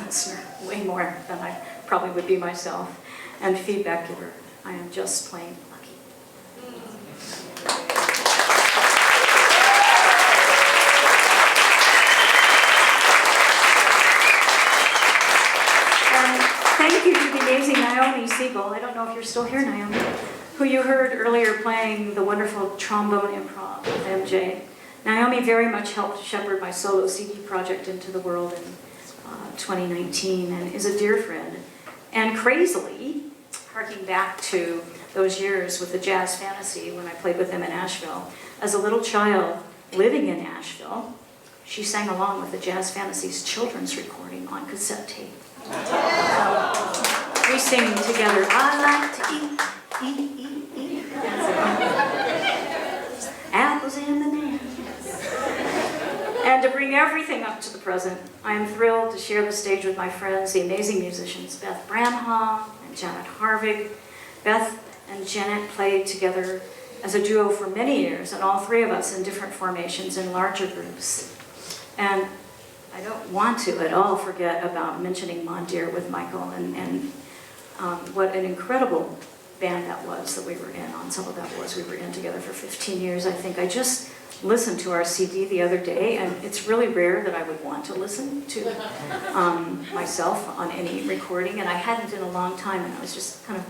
listener, way more than I probably would be myself, and feedback giver. I am just plain lucky. And thank you to the amazing Naomi Siegel. I don't know if you're still here, Naomi, who you heard earlier playing the wonderful trombone improv with MJ. Naomi very much helped shepherd my solo CD project into the world in 2019 and is a dear friend. And crazily, harking back to those years with the Jazz Fantasy when I played with them in Asheville, as a little child living in Asheville, she sang along with the Jazz Fantasy's children's recording on cassette tape. We sing together, I like to eat. Apples and bananas. And to bring everything up to the present, I am thrilled to share the stage with my friends, the amazing musicians Beth Branham and Janet Harvig. Beth and Janet played together as a duo for many years, and all three of us in different formations in larger groups. And I don't want to at all forget about mentioning Mondeer with Michael and what an incredible band that was that we were in, ensemble that was. We were in together for 15 years, I think. I just listened to our CD the other day, and it's really rare that I would want to listen to myself on any recording, and I hadn't in a long time, and I was just kind of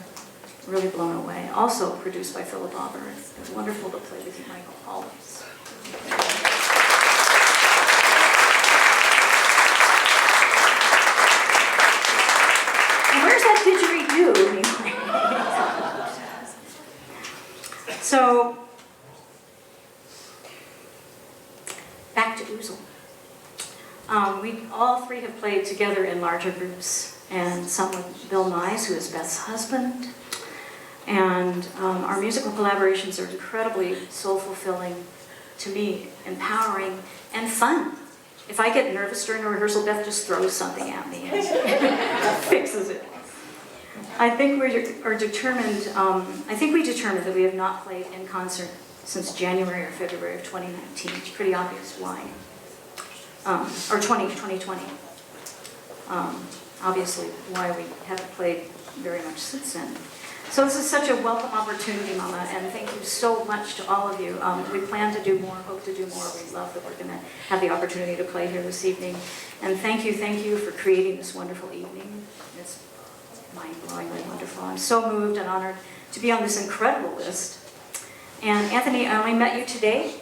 really blown away. Also produced by Philip Auber. It's wonderful to play with you, Michael, always. And where's that didgeridoo? So, back to Oozle. We all three have played together in larger groups, and some with Bill Mize, who is Beth's husband. And our musical collaborations are incredibly soul-fulfilling to me, empowering, and fun. If I get nervous during a rehearsal, Beth just throws something at me and fixes it. I think we determined that we have not played in concert since January or February of 2019. It's pretty obvious why. Or 2020. Obviously, why we haven't played very much since then. So this is such a welcome opportunity, Mama, and thank you so much to all of you. We plan to do more, hope to do more. We love that we're going to have the opportunity to play here this evening. And thank you for creating this wonderful evening. It's mind-blowingly wonderful. I'm so moved and honored to be on this incredible list. And Anthony, I only met you today,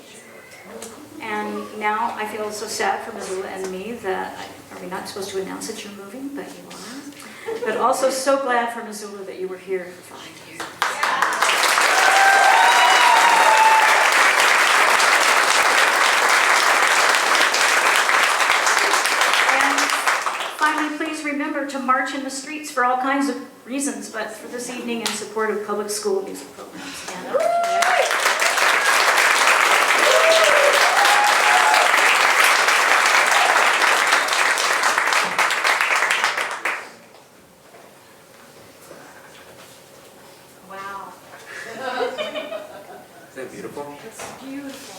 and now I feel so sad for Missoula and me that, are we not supposed to announce that you're moving? But you are. But also so glad for Missoula that you were here for 5 years. And finally, please remember to march in the streets for all kinds of reasons, but for this evening in support of public school music programs. And wow. Isn't that beautiful? It's beautiful.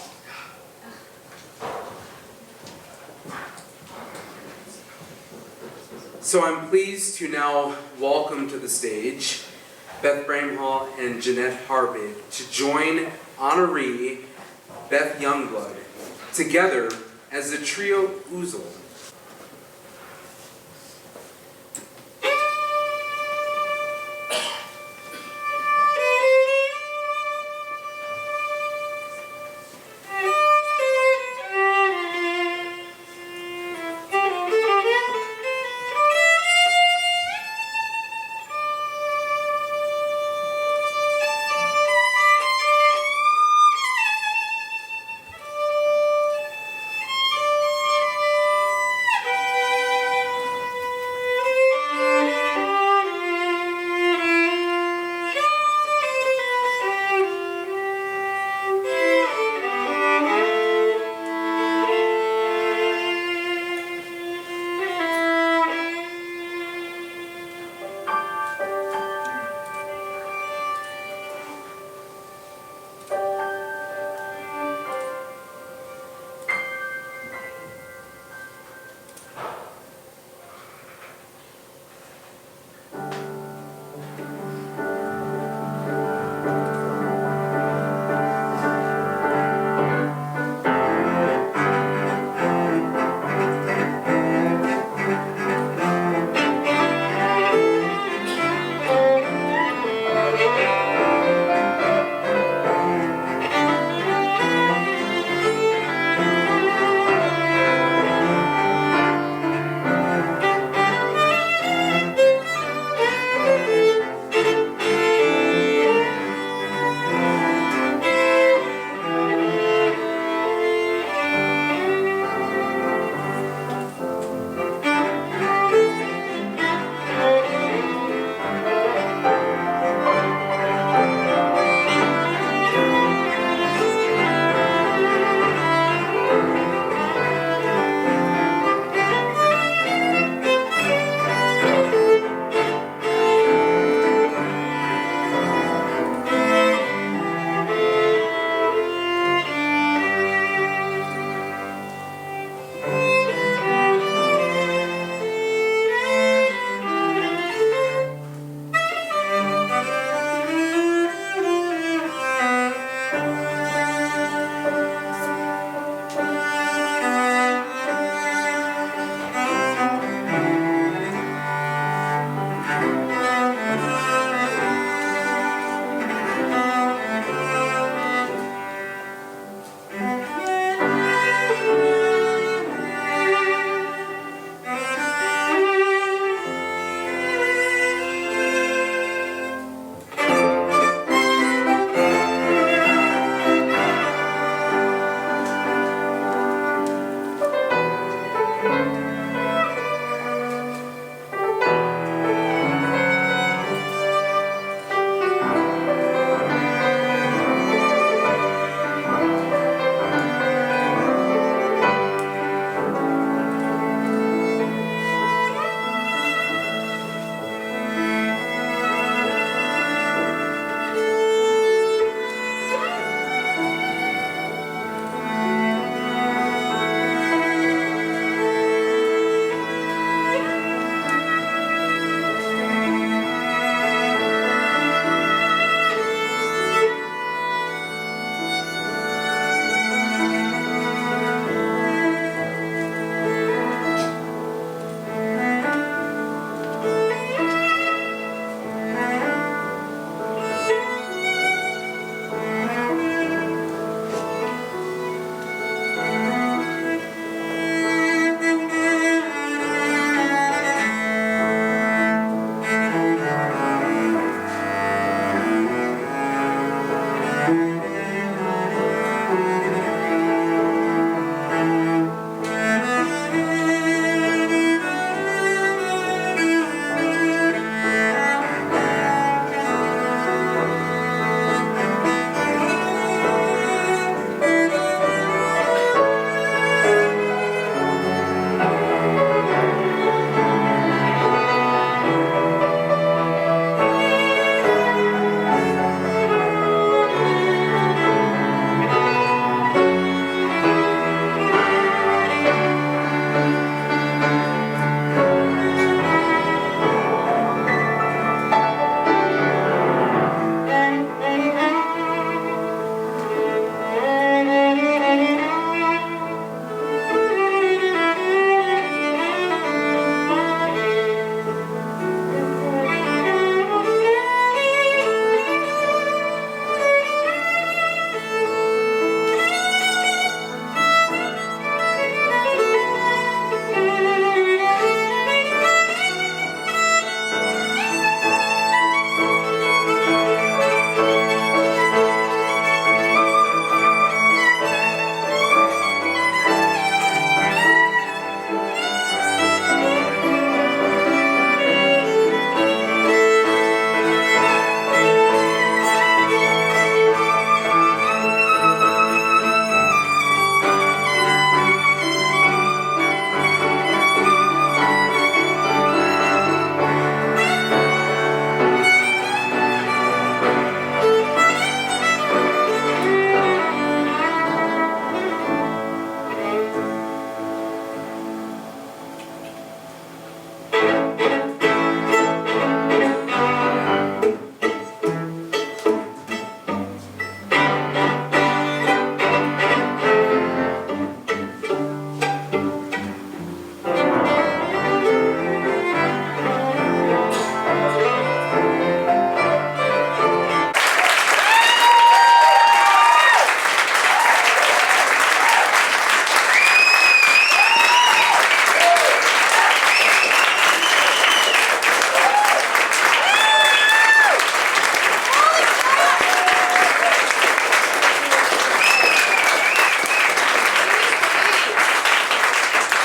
So I'm pleased to now welcome to the stage Beth Bramhall and Jeanette Harvey to join honoree Beth Youngblood together as the trio Oozle.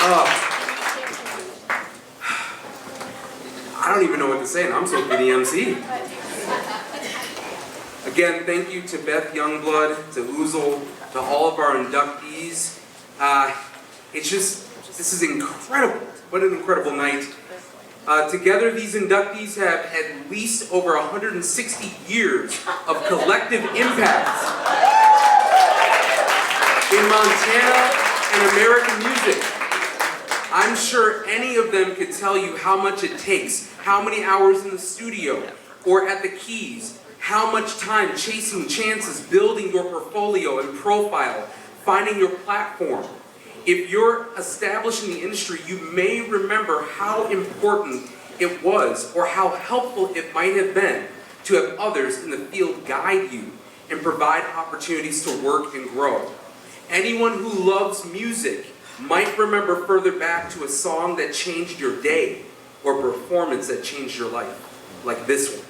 I don't even know what to say, and I'm supposed to be the MC. Again, thank you to Beth Youngblood, to Oozle, to all of our inductees. This is incredible. What an incredible night. Together, these inductees have at least over 160 years of collective impact in Montana and American music. I'm sure any of them could tell you how much it takes, how many hours in the studio or at the keys, how much time chasing chances, building your portfolio and profile, finding your platform. If you're established in the industry, you may remember how important it was or how helpful it might have been to have others in the field guide you and provide opportunities to work and grow. Anyone who loves music might remember further back to a song that changed your day or performance that changed your life, like this one.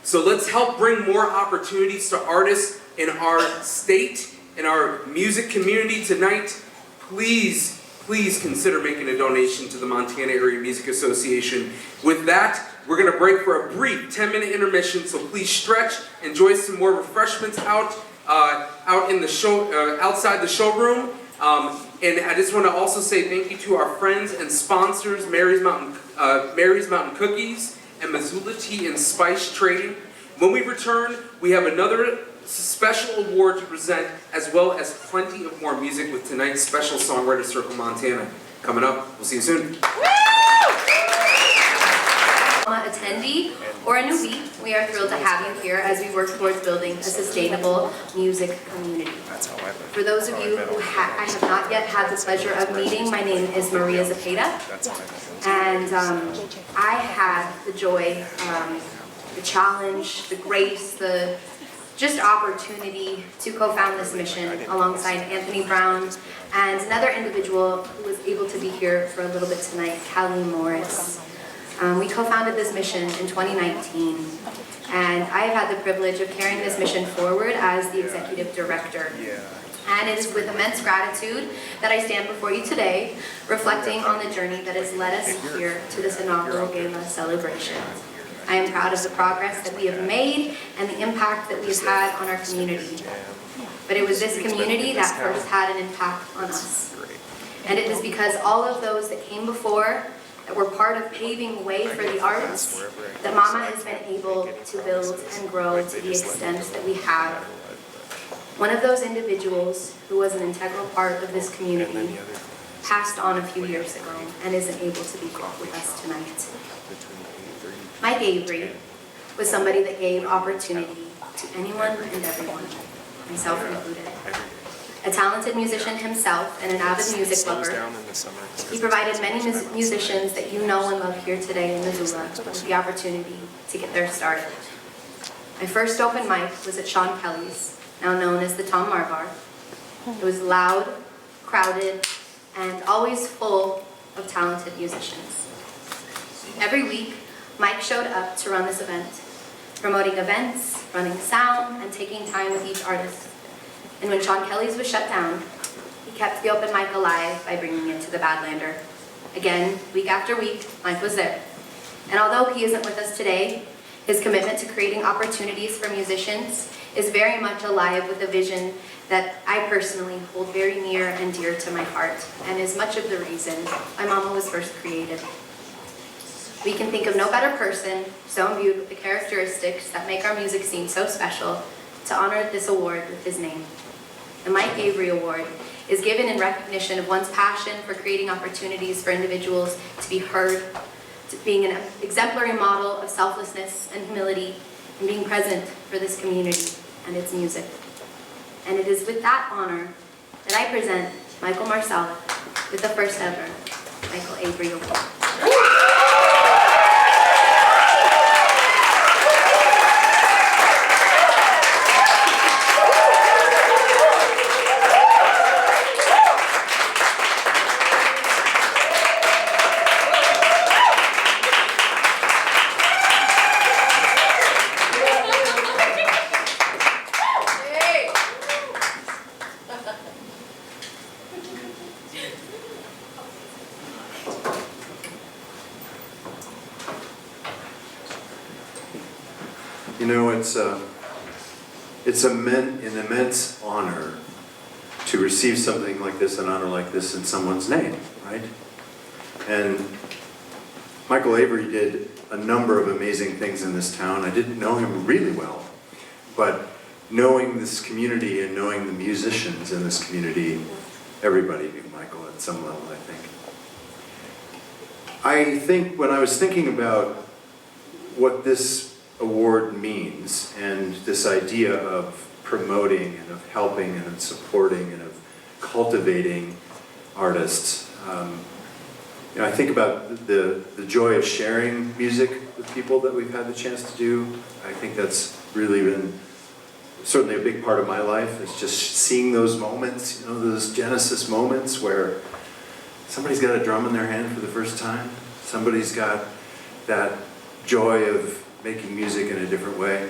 So let's help bring more opportunities to artists in our state, in our music community tonight. Please, please consider making a donation to the Montana Area Music Association. With that, we're going to break for a brief 10-minute intermission, so please stretch, enjoy some more refreshments out in the show, outside the showroom. And I just want to also say thank you to our friends and sponsors, Mary's Mountain Cookies and Missoula Tea and Spice Trading. When we return, we have another special award to present, as well as plenty of more music with tonight's special Songwriters Circle Montana. Coming up, we'll see you soon. Attendee or a newbie, we are thrilled to have you here as we work towards building a sustainable music community. For those of you who I have not yet had the pleasure of meeting, my name is Maria Zapata, and I had the joy, the challenge, the grace, the just opportunity to co-found this mission alongside Anthony Brown and another individual who was able to be here for a little bit tonight, Callie Morris. We co-founded this mission in 2019, and I've had the privilege of carrying this mission forward as the executive director. And it is with immense gratitude that I stand before you today, reflecting on the journey that has led us here to this inaugural gala celebration. I am proud of the progress that we have made and the impact that we have had on our community. But it was this community that first had an impact on us. And it is because all of those that came before, that were part of paving the way for the arts, that MAMA has been able to build and grow to the extent that we have. One of those individuals who was an integral part of this community passed on a few years ago and isn't able to be with us tonight. Mike Avery was somebody that gave opportunity to anyone and everyone, myself included. A talented musician himself and an avid music lover, he provided many musicians that you know and love here today in Missoula with the opportunity to get their start. My first open mic was at Sean Kelly's, now known as the Tom Marbar. It was loud, crowded, and always full of talented musicians. Every week, Mike showed up to run this event, promoting events, running sound, and taking time with each artist. And when Sean Kelly's was shut down, he kept the open mic alive by bringing it to the Badlander. Again, week after week, Mike was there. And although he isn't with us today, his commitment to creating opportunities for musicians is very much alive with a vision that I personally hold very near and dear to my heart, and is much of the reason my MAMA was first created. We can think of no better person, so imbued with the characteristics that make our music scene so special, to honor this award with his name. The Mike Avery Award is given in recognition of one's passion for creating opportunities for individuals to be heard, to being an exemplary model of selflessness and humility, and being present for this community and its music. And it is with that honor that I present Michael Marsolek with the first ever Michael Avery Award. You know, it's an immense honor to receive something like this, an honor like this in someone's name, right? And Michael Avery did a number of amazing things in this town. I didn't know him really well, but knowing this community and knowing the musicians in this community, everybody knew Michael at some level, I think. I think when I was thinking about what this award means and this idea of promoting and of helping and of supporting and of cultivating artists, you know, I think about the joy of sharing music with people that we've had the chance to do. I think that's really been certainly a big part of my life, is just seeing those moments, you know, those Genesis moments where somebody's got a drum in their hand for the first time, somebody's got that joy of making music in a different way.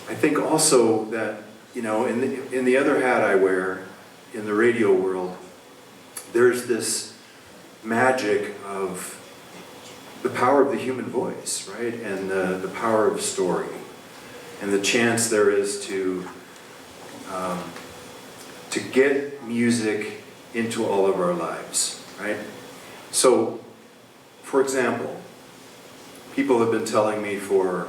I think also that, you know, in the other hat I wear, in the radio world, there's this magic of the power of the human voice, right? And the power of story. And the chance there is to get music into all of our lives, right? So, for example, people have been telling me for,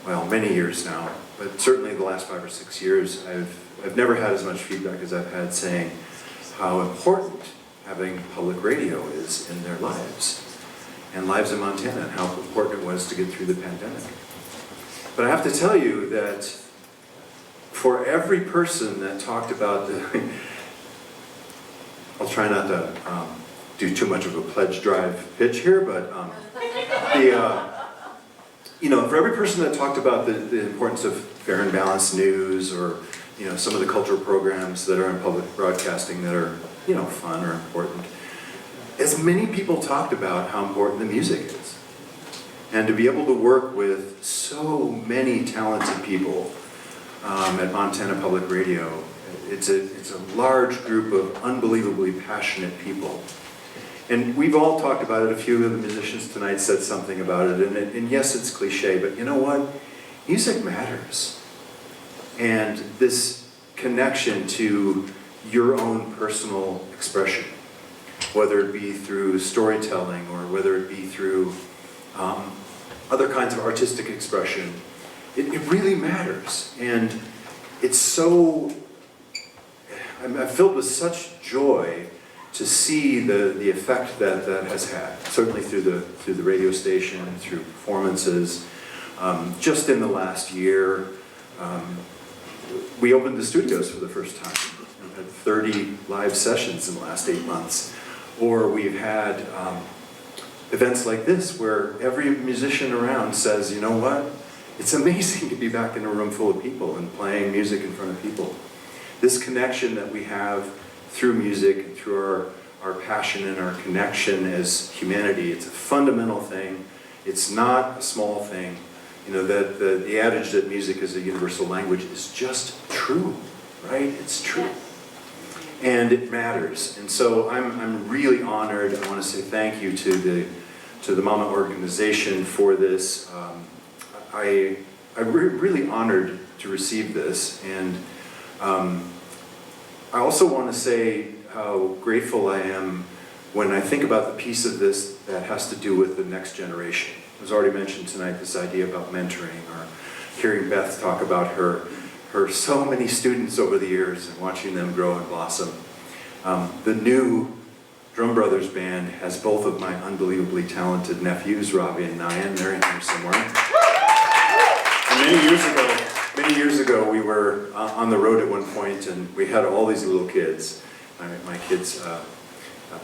well, many years now, but certainly the last 5 or 6 years, I've never had as much feedback as I've had saying how important having public radio is in their lives, and lives in Montana, and how important it was to get through the pandemic. But I have to tell you that for every person that talked about the, I'll try not to do too much of a pledge drive pitch here, but you know, for every person that talked about the importance of fair and balanced news, or, you know, some of the cultural programs that are in public broadcasting that are, you know, fun or important, as many people talked about how important the music is. And to be able to work with so many talented people at Montana Public Radio, it's a large group of unbelievably passionate people. And we've all talked about it. A few of the musicians tonight said something about it. And yes, it's cliche, but you know what? Music matters. And this connection to your own personal expression, whether it be through storytelling or whether it be through other kinds of artistic expression, it really matters. And it's so, I'm filled with such joy to see the effect that has had, certainly through the radio station, through performances. Just in the last year, we opened the studios for the first time. We've had 30 live sessions in the last 8 months. Or we've had events like this where every musician around says, you know what? It's amazing to be back in a room full of people and playing music in front of people. This connection that we have through music and through our passion and our connection as humanity, it's a fundamental thing. It's not a small thing. You know, that the adage that music is a universal language is just true, right? It's true. And it matters. And so I'm really honored. I want to say thank you to the MAMA organization for this. I'm really honored to receive this. And I also want to say how grateful I am when I think about the piece of this that has to do with the next generation. It was already mentioned tonight, this idea about mentoring, or hearing Beth talk about her so many students over the years and watching them grow and blossom. The new Drum Brothers Band has both of my unbelievably talented nephews, Robbie and Nyan. They're in here somewhere. And many years ago, we were on the road at one point, and we had all these little kids. My kids,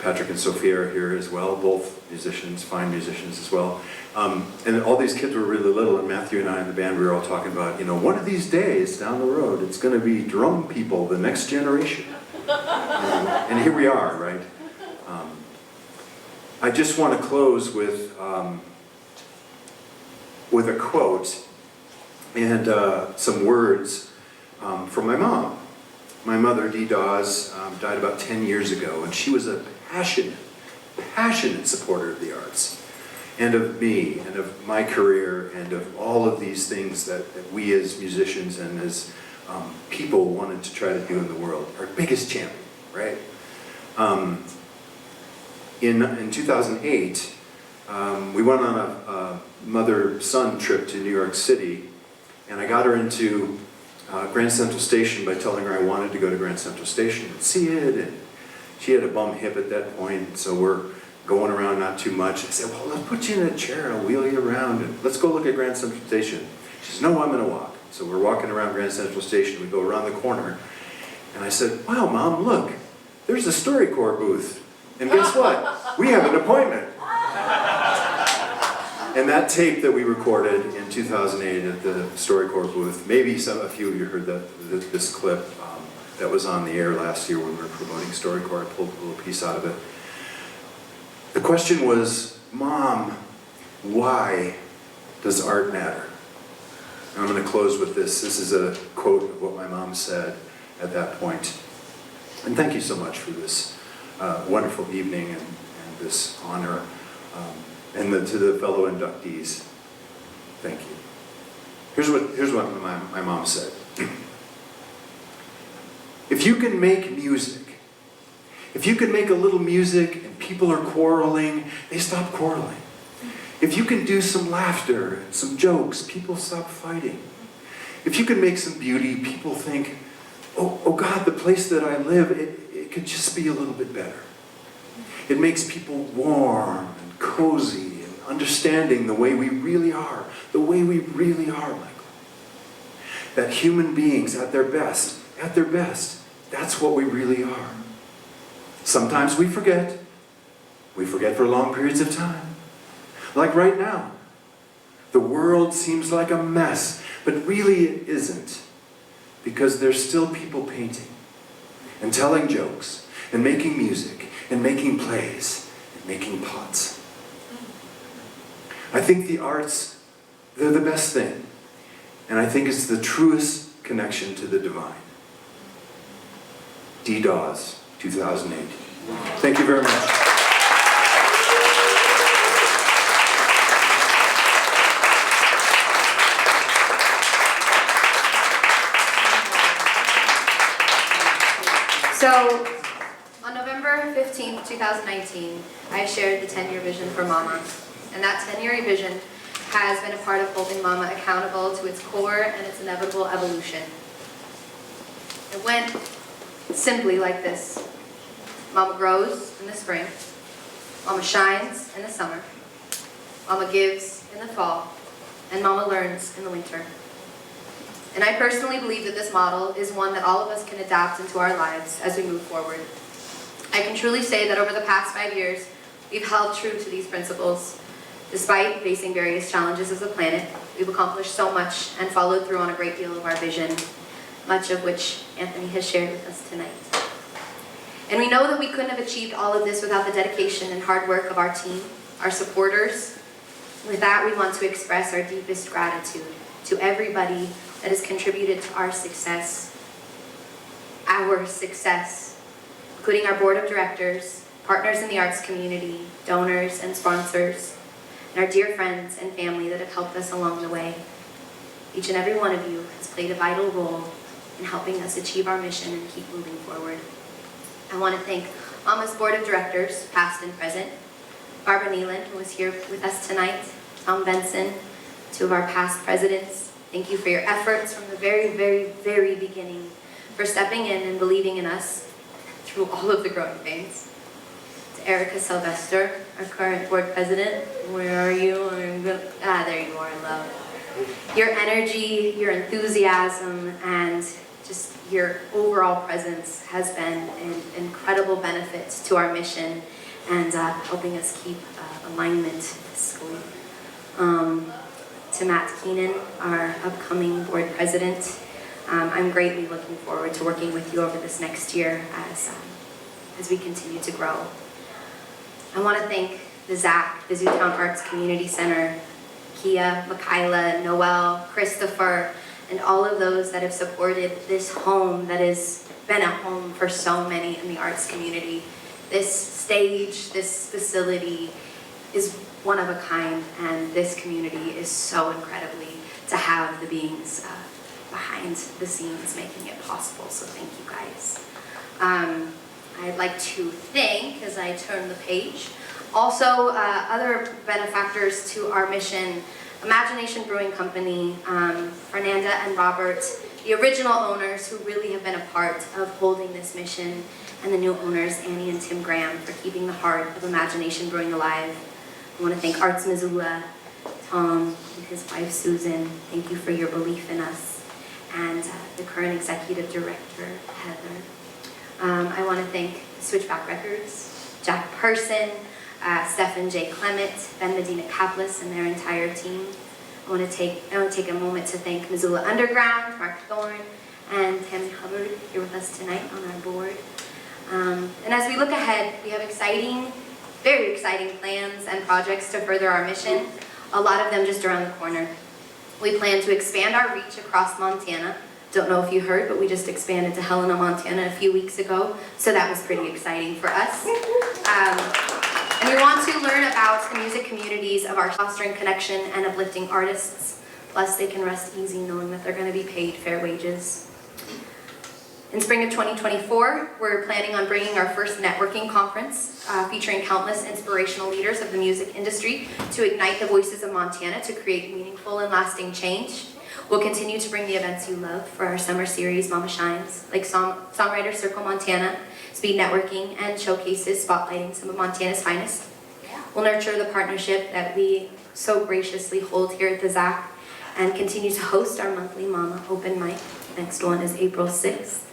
Patrick and Sophia, are here as well, both musicians, fine musicians as well. And all these kids were really little, and Matthew and I in the band, we were all talking about, you know, one of these days down the road, it's going to be drum people, the next generation. And here we are, right? I just want to close with a quote and some words from my mom. My mother, Dee Dawes, died about 10 years ago, and she was a passionate supporter of the arts. and of me, and of my career, and of all of these things that we as musicians and as people wanted to try to do in the world. Our biggest champion, right? In 2008, we went on a mother-son trip to New York City, and I got her into Grand Central Station by telling her I wanted to go to Grand Central Station and see it, and she had a bum hip at that point, so we're going around not too much. I said, well, let's put you in a chair, I'll wheel you around, and let's go look at Grand Central Station. She says, no, I'm gonna walk. So we're walking around Grand Central Station, we go around the corner, and I said, wow, Mom, look, there's a StoryCorps booth. And guess what? We have an appointment. And that tape that we recorded in 2008 at the StoryCorps booth, maybe a few of you heard this clip that was on the air last year when we were promoting StoryCorps. I pulled a little piece out of it. The question was, Mom, why does art matter? And I'm going to close with this. This is a quote of what my mom said at that point. And thank you so much for this wonderful evening and this honor. And to the fellow inductees, thank you. Here's what my mom said. If you can make music, if you can make a little music and people are quarreling, they stop quarreling. If you can do some laughter and some jokes, people stop fighting. If you can make some beauty, people think, oh God, the place that I live, it could just be a little bit better. It makes people warm and cozy and understanding the way we really are, Michael. That human beings at their best, that's what we really are. Sometimes we forget for long periods of time. Like right now, the world seems like a mess, but really it isn't, because there's still people painting and telling jokes and making music and making plays and making pots. I think the arts, they're the best thing, and I think it's the truest connection to the divine. DDAWS 2018. Thank you very much. So, on November 15th, 2019, I shared the 10-year vision for MAMA. And that 10-year vision has been a part of holding MAMA accountable to its core and its inevitable evolution. It went simply like this. MAMA grows in the spring. MAMA shines in the summer. MAMA gives in the fall. And MAMA learns in the winter. And I personally believe that this model is one that all of us can adapt into our lives as we move forward. I can truly say that over the past 5 years, we've held true to these principles. Despite facing various challenges as a planet, we've accomplished so much and followed through on a great deal of our vision, much of which Anthony has shared with us tonight. And we know that we couldn't have achieved all of this without the dedication and hard work of our team, our supporters. With that, we want to express our deepest gratitude to everybody that has contributed to our success, including our board of directors, partners in the arts community, donors and sponsors, and our dear friends and family that have helped us along the way. Each and every one of you has played a vital role in helping us achieve our mission and keep moving forward. I want to thank MAMA's board of directors, past and present, Barbara Neeland, who was here with us tonight, Tom Bensen, two of our past presidents. Thank you for your efforts from the very, very, very beginning, for stepping in and believing in us through all of the growing pains. To Erica Sylvester, our current board president. Where are you? There you are, love. Your energy, your enthusiasm, and just your overall presence has been an incredible benefit to our mission and helping us keep alignment fiscally. To Matt Keenan, our upcoming board president, I'm greatly looking forward to working with you over this next year as we continue to grow. I want to thank the ZACC, the Zootown Arts Community Center, Kia, Michaela, Noel, Christopher, and all of those that have supported this home that has been a home for so many in the arts community. This stage, this facility, is one of a kind, and this community is so incredibly to have the beings behind the scenes making it possible, so thank you guys. I'd like to thank, as I turn the page, also other benefactors to our mission, Imagination Brewing Company, Fernanda and Robert, the original owners who really have been a part of holding this mission, and the new owners, Annie and Tim Graham, for keeping the heart of Imagination Brewing alive. I want to thank Arts Missoula, Tom and his wife Susan, thank you for your belief in us, and the current executive director, Heather. I want to thank Switchback Records, Jack Person, Stephen J. Clement, Ben Medina Kaplis, and their entire team. I want to take a moment to thank Missoula Underground, Mark Thorne, and Tammy Hubbard here with us tonight on our board. And as we look ahead, we have exciting, very exciting plans and projects to further our mission, a lot of them just around the corner. We plan to expand our reach across Montana. Don't know if you heard, but we just expanded to Helena, Montana a few weeks ago, so that was pretty exciting for us. And we want to learn about the music communities of our fostering connection and uplifting artists. Plus, they can rest easy knowing that they're going to be paid fair wages. In spring of 2024, we're planning on bringing our first networking conference featuring countless inspirational leaders of the music industry to ignite the voices of Montana to create meaningful and lasting change. We'll continue to bring the events you love for our summer series, Mama Shines, like Songwriters Circle Montana, speed networking, and showcases spotlighting some of Montana's finest. We'll nurture the partnership that we so graciously hold here at the ZACC and continue to host our monthly Mama Open Mic. Next one is April 6th.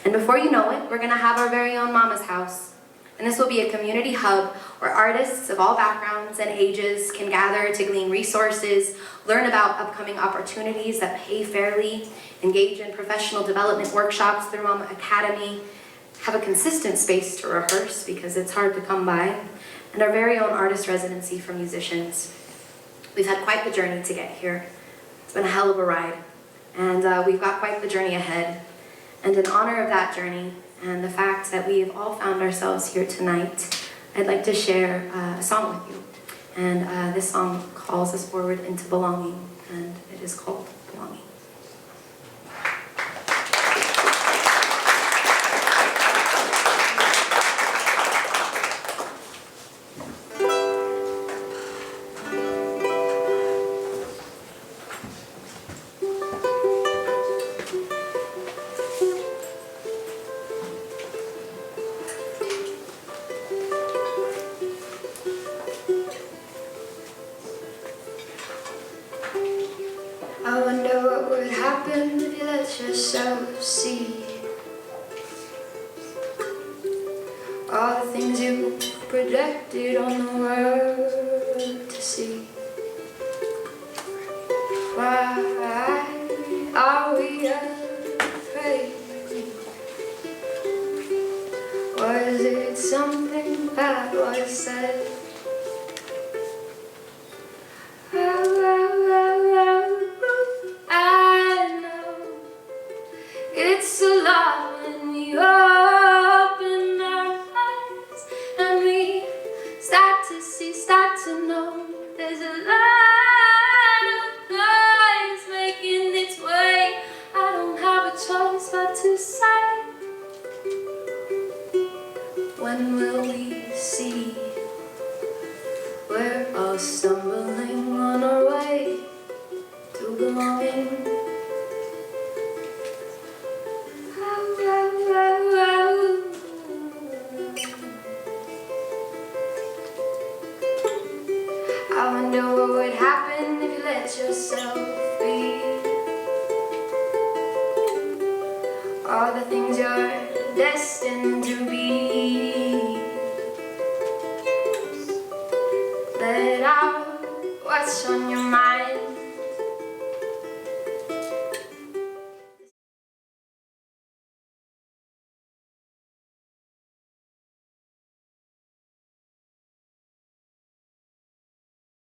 And before you know it, we're going to have our very own Mama's House. And this will be a community hub where artists of all backgrounds and ages can gather to glean resources, learn about upcoming opportunities that pay fairly, engage in professional development workshops through Mama Academy, have a consistent space to rehearse because it's hard to come by, and our very own artist residency for musicians. We've had quite the journey to get here. It's been a hell of a ride, and we've got quite the journey ahead. And in honor of that journey, and the fact that we have all found ourselves here tonight, I'd like to share a song with you. And this song calls us forward into belonging, and it is called Belonging. I wonder what would happen if you let yourself see all the things you projected on the world to see. Why are we afraid? Was it something that was said? I know it's a lot when we open our eyes and we start to see, start to know there's a lot of noise making its way. I don't have a choice but to say, when will we see? We're all stumbling on our way to belonging. I wonder what would happen if you let yourself be. All the things you're destined to be. Let out what's on your mind.